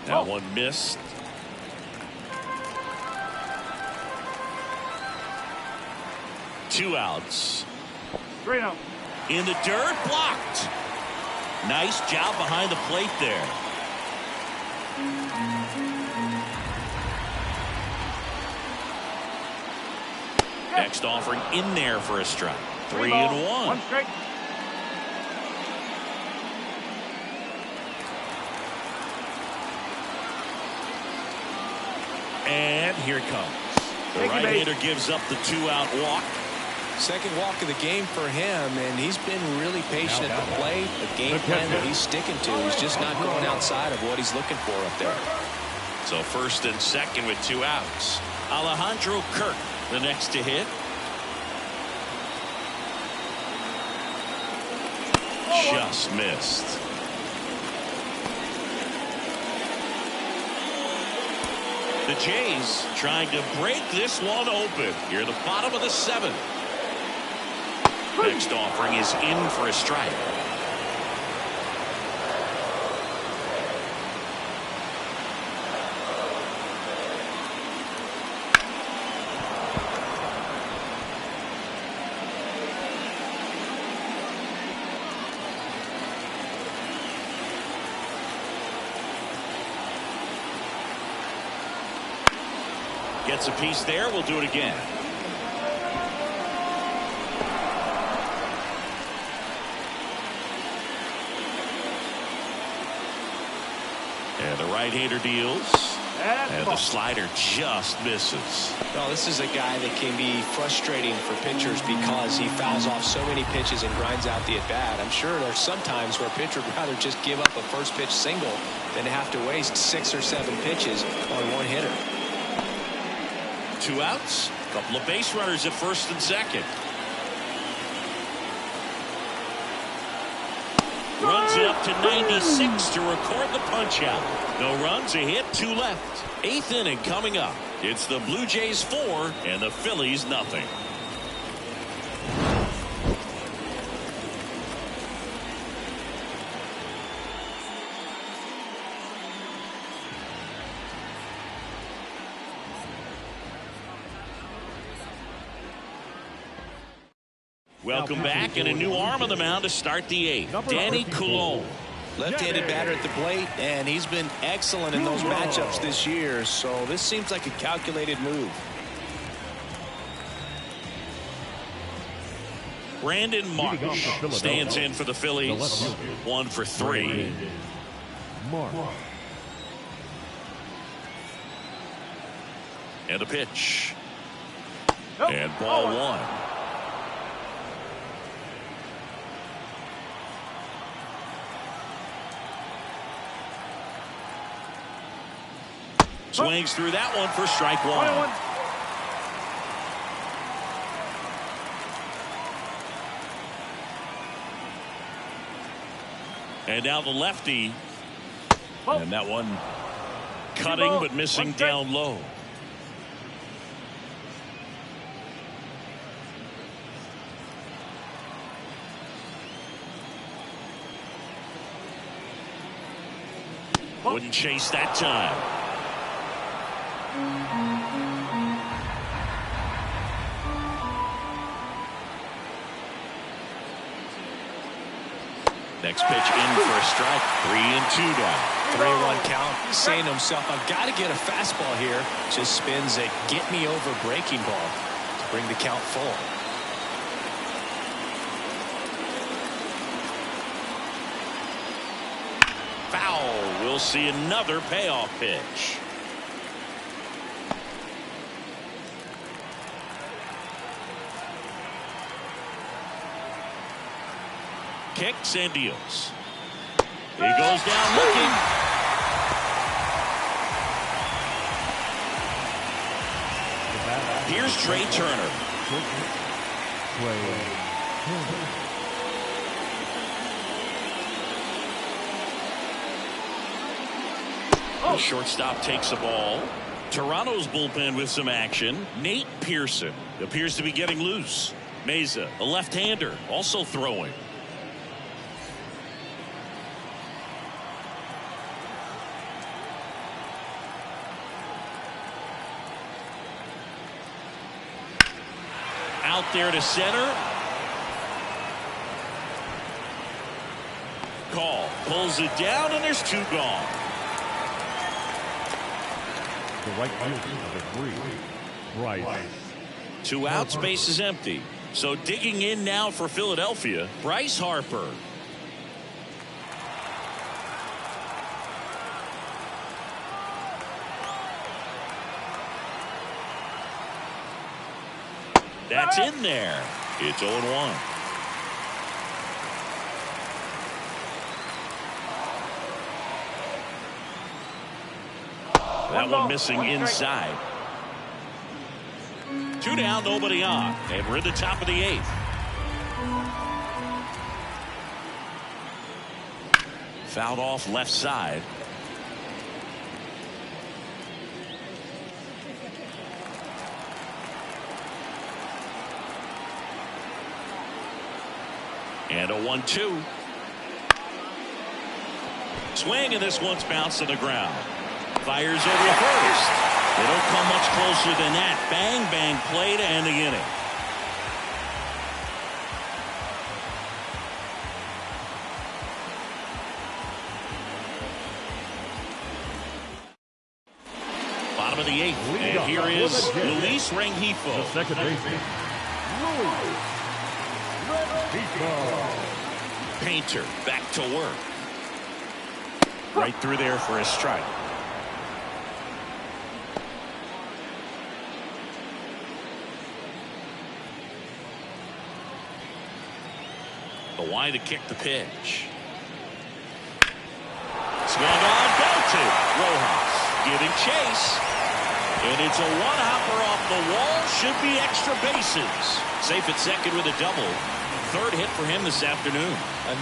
That one missed. Two outs. 3-0. In the dirt, blocked. Nice job behind the plate there. Next offering in there for a strike. 3-1. 1 strike. And here it comes. The right-hander gives up the 2-out walk. Second walk of the game for him, and he's been really patient at the plate. The game plan that he's sticking to. He's just not going outside of what he's looking for up there. So first and second with 2 outs. Alejandro Kirk, the next to hit. Just missed. The Jays trying to break this one open here at the bottom of the 7th. Next offering is in for a strike. Gets a piece there. We'll do it again. And the right-hander deals. And the slider just misses. Well, this is a guy that can be frustrating for pitchers because he fouls off so many pitches and grinds out the at-bat. I'm sure there's some times where a pitcher would rather just give up a first-pitch single than have to waste 6 or 7 pitches on one hitter. 2 outs. A couple of base runners at first and second. Runs it up to 96 to record the punch out. No runs, a hit, 2 left. 8th inning coming up. It's the Blue Jays 4 and the Phillies nothing. Welcome back, and a new arm on the mound to start the 8th. Danny Coulombe. Left-handed batter at the plate, and he's been excellent in those matchups this year, so this seems like a calculated move. Brandon Marsh stands in for the Phillies. 1 for 3. And a pitch. And ball 1. Swings through that one for strike 1. And now the lefty. And that one cutting but missing down low. Wouldn't chase that time. Next pitch in for a strike. 3-2 down. 3-1 count. Saying to himself, I've got to get a fastball here. Just spins a get me over breaking ball to bring the count full. Foul. We'll see another payoff pitch. Kicks and deals. He goes down looking. Here's Trey Turner. The shortstop takes the ball. Toronto's bullpen with some action. Nate Pearson appears to be getting loose. Meza, a left-hander, also throwing. Out there to center. Call. Pulls it down, and there's 2 gone. The right fielder, number 3, Bryce. 2 outs, base is empty. So digging in now for Philadelphia, Bryce Harper. That's in there. It's 0-1. That one missing inside. 2 down, nobody on. And we're at the top of the 8th. Fouled off left side. And a 1-2. Swing, and this one's bounced to the ground. Fires over to first. They don't come much closer than that. Bang, bang play to end the inning. Bottom of the 8th. And here is Luis Rengifo. The second baseman, Luis Rengifo. Painter back to work. Right through there for a strike. The wide to kick the pitch. Swung on, go to Rojas, giving chase. And it's a one-hopper off the wall. Should be extra bases. Safe at second with a double. Third hit for him this afternoon.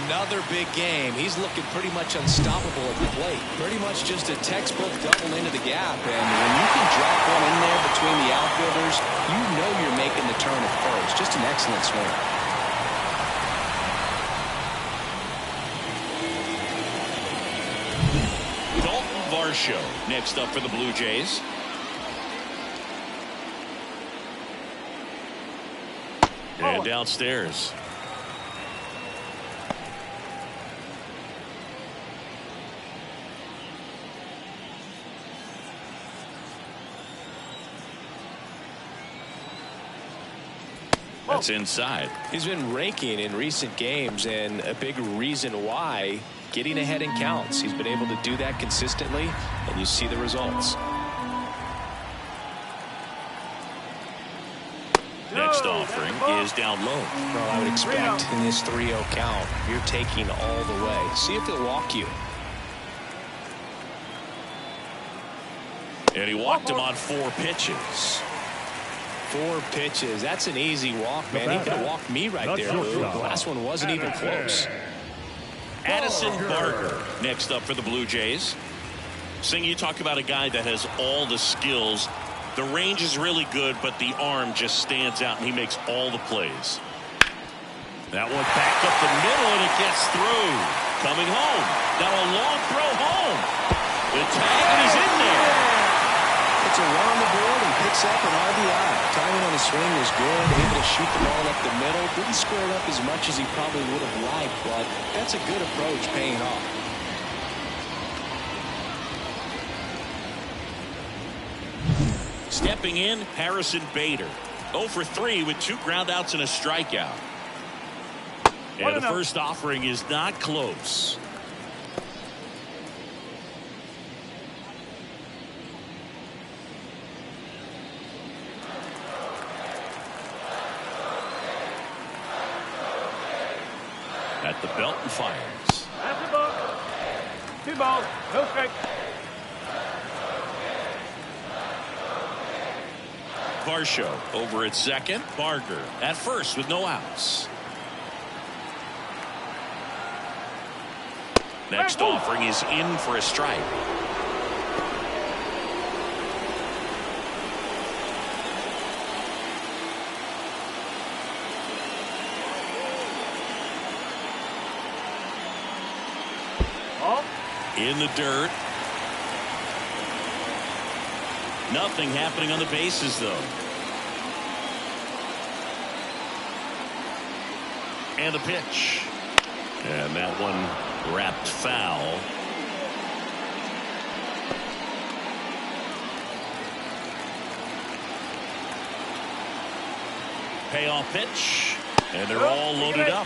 Another big game. He's looking pretty much unstoppable at the plate. Pretty much just a textbook double into the gap. And when you can drop one in there between the outfielders, you know you're making the turn at first. Just an excellent swing. Dalton Varsho next up for the Blue Jays. And downstairs. That's inside. He's been raking in recent games, and a big reason why, getting ahead in counts. He's been able to do that consistently, and you see the results. Next offering is down low. Well, I would expect in this 3-0 count, you're taking all the way. See if they'll walk you. And he walked him on 4 pitches. 4 pitches. That's an easy walk, man. He could have walked me right there, Lou. The last one wasn't even close. Addison Barger next up for the Blue Jays. Sing, you talk about a guy that has all the skills. The range is really good, but the arm just stands out, and he makes all the plays. That one back up the middle, and it gets through. Coming home. Now a long throw home. The tag is in there. Puts a run on the board and picks up an RBI. Timing on the swing was good. Able to shoot the ball up the middle. Didn't square it up as much as he probably would have liked, but that's a good approach paying off. Stepping in, Harrison Bader. 0 for 3 with 2 groundouts and a strikeout. And the first offering is not close. At the belt and fires. That's a ball. 2 balls. No strike. Varsho over at second. Barger at first with no outs. Next offering is in for a strike. In the dirt. Nothing happening on the bases, though. And the pitch. And that one wrapped foul. Payoff pitch. And they're all loaded up.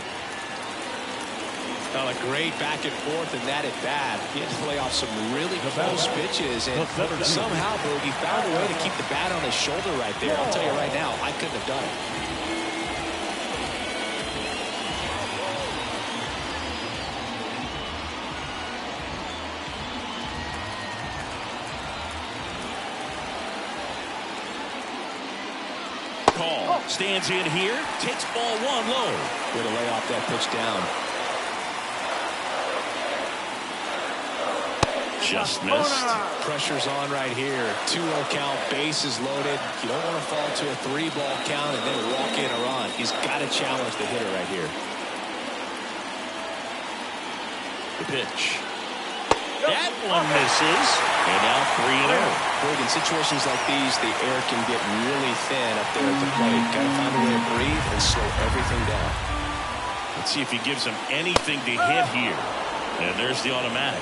Well, a great back and forth in that at bat. He had to play off some really close pitches, and somehow Boogie found a way to keep the bat on his shoulder right there. I'll tell you right now, I couldn't have done it. Call stands in here, takes ball 1 low. Way to lay off that pitch down. Just missed. Pressure's on right here. 2-0 count, bases loaded. You don't want to fall to a 3-ball count and then walk in a run. He's got to challenge the hitter right here. The pitch. That one misses. And now 3-0. In situations like these, the air can get really thin up there at the plate. Got to find a way to breathe and slow everything down. Let's see if he gives him anything to hit here. And there's the automatic.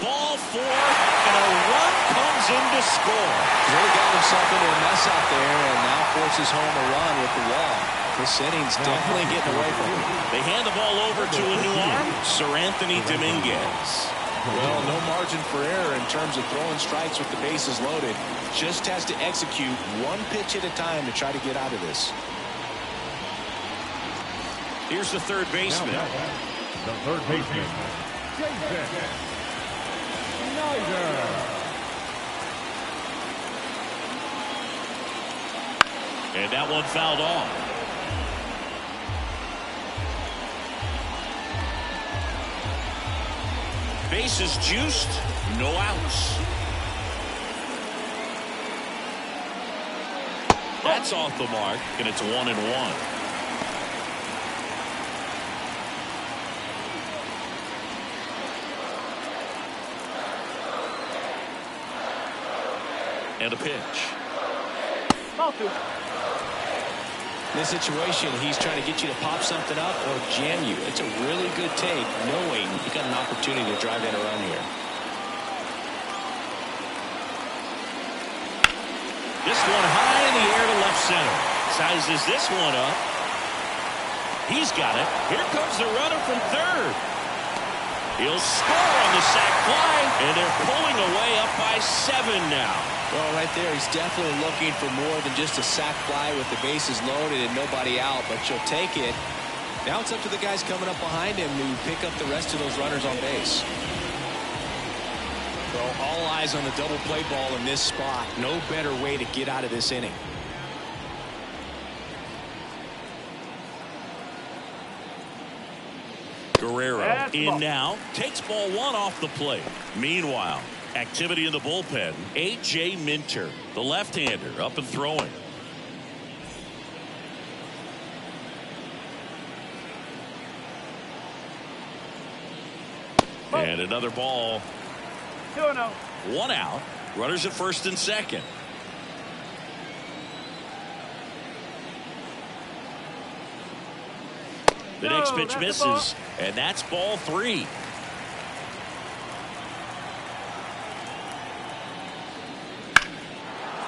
Ball 4, and a run comes in to score. Really got himself into a mess out there and now forces home a run with the wall. This inning's definitely getting away from him. They hand the ball over to a new arm, Sir Anthony Dominguez. Well, no margin for error in terms of throwing strikes with the bases loaded. Just has to execute one pitch at a time to try to get out of this. Here's the third baseman. The third baseman, Jason Snyder. And that one fouled off. Bases juiced, no outs. That's off the mark, and it's 1-1. And a pitch. In this situation, he's trying to get you to pop something up or jam you. It's a really good take, knowing you got an opportunity to drive in a run here. This one high in the air to left center. Sizes this one up. He's got it. Here comes the runner from third. He'll score on the sac fly, and they're pulling away up by 7 now. Well, right there, he's definitely looking for more than just a sac fly with the bases loaded and nobody out, but you'll take it. Now it's up to the guys coming up behind him to pick up the rest of those runners on base. Well, all eyes on the double play ball in this spot. No better way to get out of this inning. Guerrero in now, takes ball 1 off the plate. Meanwhile, activity in the bullpen. A.J. Minter, the left-hander, up and throwing. And another ball. 2-0. 1 out. Runners at first and second. The next pitch misses, and that's ball 3.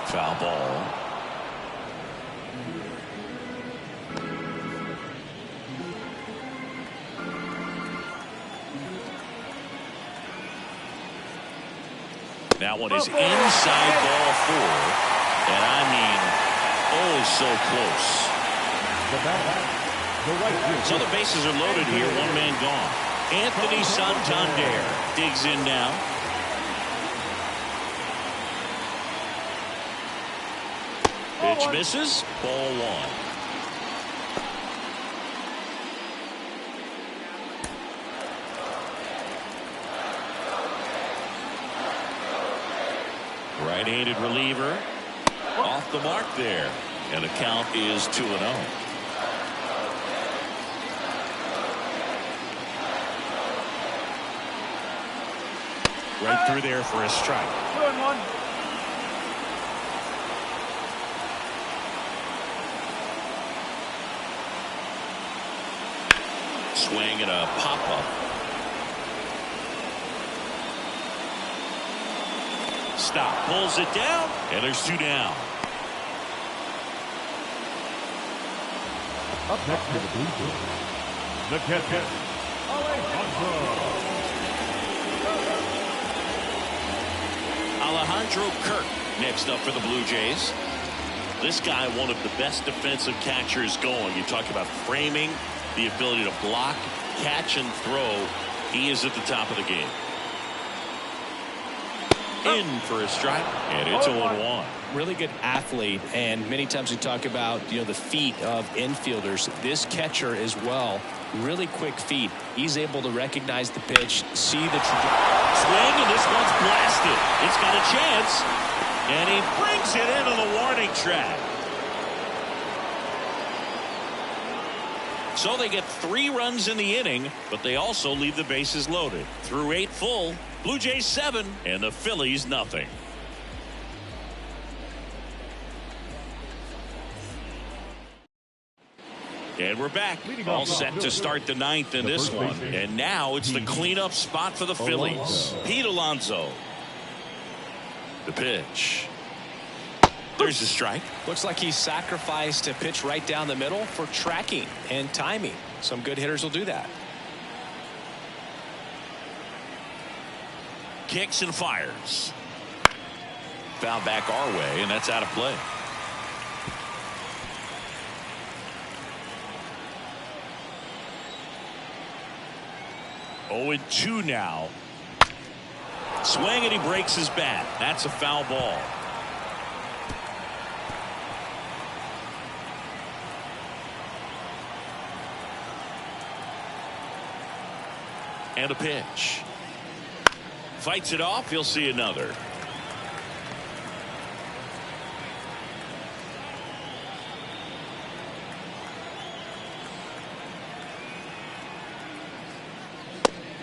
Foul ball. That one is inside ball 4, and I mean, oh, so close. So the bases are loaded here, 1 man gone. Anthony Santander digs in now. Pitch misses, ball 1. Right-handed reliever off the mark there, and the count is 2-0. Right through there for a strike. 2-1. Swing and a pop-up. Stop. Pulls it down, and there's 2 down. Up next to the blue team, the catcher, Alejandro Kirk next up for the Blue Jays. This guy, one of the best defensive catchers going. You talk about framing, the ability to block, catch, and throw. He is at the top of the game. In for a strike, and it's 0-1. Really good athlete, and many times we talk about the feet of infielders. This catcher as well, really quick feet. He's able to recognize the pitch, see the trajectory. Swing, and this one's blasted. It's got a chance, and he brings it into the warning track. So they get 3 runs in the inning, but they also leave the bases loaded. Through 8 full, Blue Jays 7 and the Phillies nothing. And we're back. All set to start the 9th in this one. And now it's the cleanup spot for the Phillies. Pete Alonso. The pitch. There's the strike. Looks like he sacrificed a pitch right down the middle for tracking and timing. Some good hitters will do that. Kicks and fires. Foul back our way, and that's out of play. Oh, and 2 now. Swing, and he breaks his bat. That's a foul ball. And a pitch. Fights it off. He'll see another.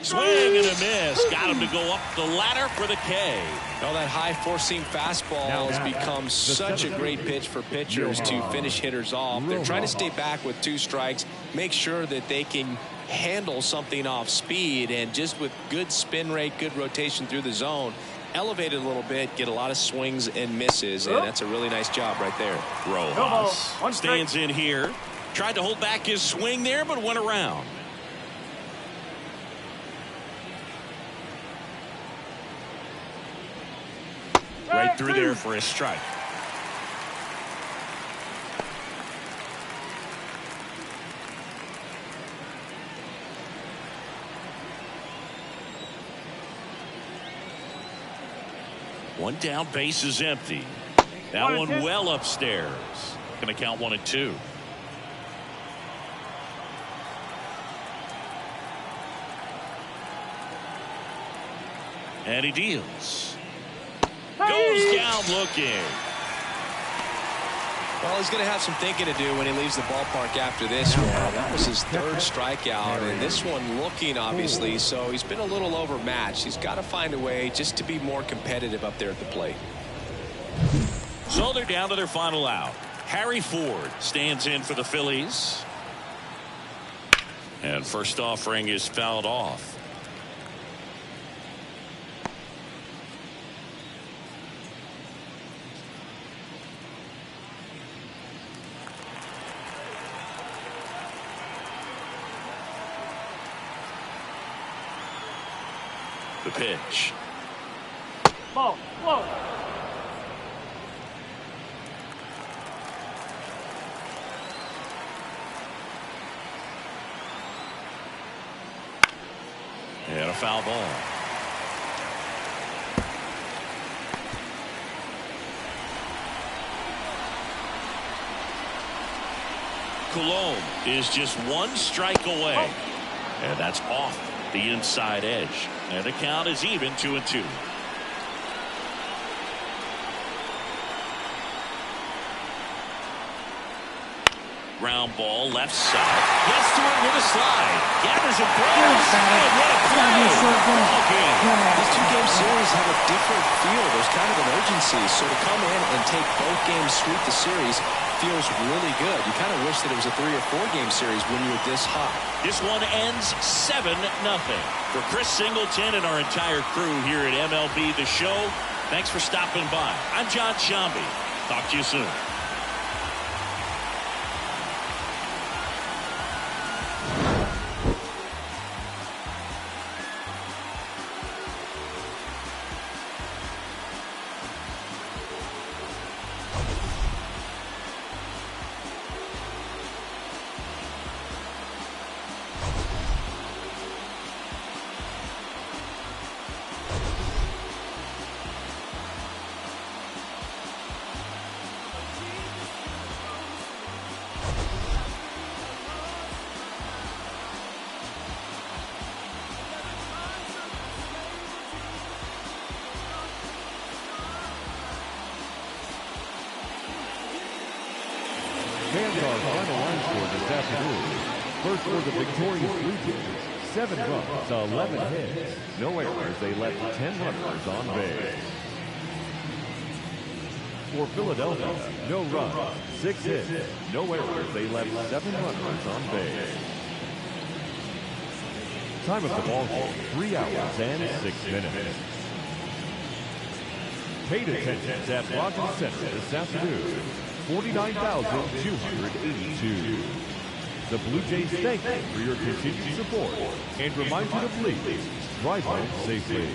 Swing and a miss. Got him to go up the ladder for the K. Well, that high four-seam fastball has become such a great pitch for pitchers to finish hitters off. They're trying to stay back with 2 strikes, make sure that they can handle something off speed, and just with good spin rate, good rotation through the zone, elevate it a little bit, get a lot of swings and misses, and that's a really nice job right there. Rojas stands in here. Tried to hold back his swing there, but went around. Right through there for a strike. One down, base is empty. That one well upstairs. Going to count 1 and 2. And he deals. Goes down looking. Well, he's going to have some thinking to do when he leaves the ballpark after this one. That was his 3rd strikeout, and this one looking, obviously, so he's been a little overmatched. He's got to find a way just to be more competitive up there at the plate. So they're down to their final out. Harry Ford stands in for the Phillies. And first offering is fouled off. The pitch. Ball. Whoa. And a foul ball. Cologne is just 1 strike away. And that's off the inside edge. And the count is even 2 and 2. Ground ball left side. Gets to it with a slide. Gathers and throws. And what a play. These 2-game series have a different feel. There's kind of an urgency. So to come in and take both games, sweep the series, feels really good. You kind of wish that it was a 3 or 4-game series when you were this hot. This one ends 7-0. For Chris Singleton and our entire crew here at MLB The Show, thanks for stopping by. I'm John Shambi. Talk to you soon. first for the victorious Blue Jays. 7 runs, 11 hits, no errors. They left 10 runners on base. For Philadelphia, no runs, 6 hits, no errors. They left 7 runners on base. Time of the ball game, 3 hours and 6 minutes. Paid attendance at Rogers Center this afternoon, 49,282. The Blue Jays thank you for your continued support and remind you to please drive home safely.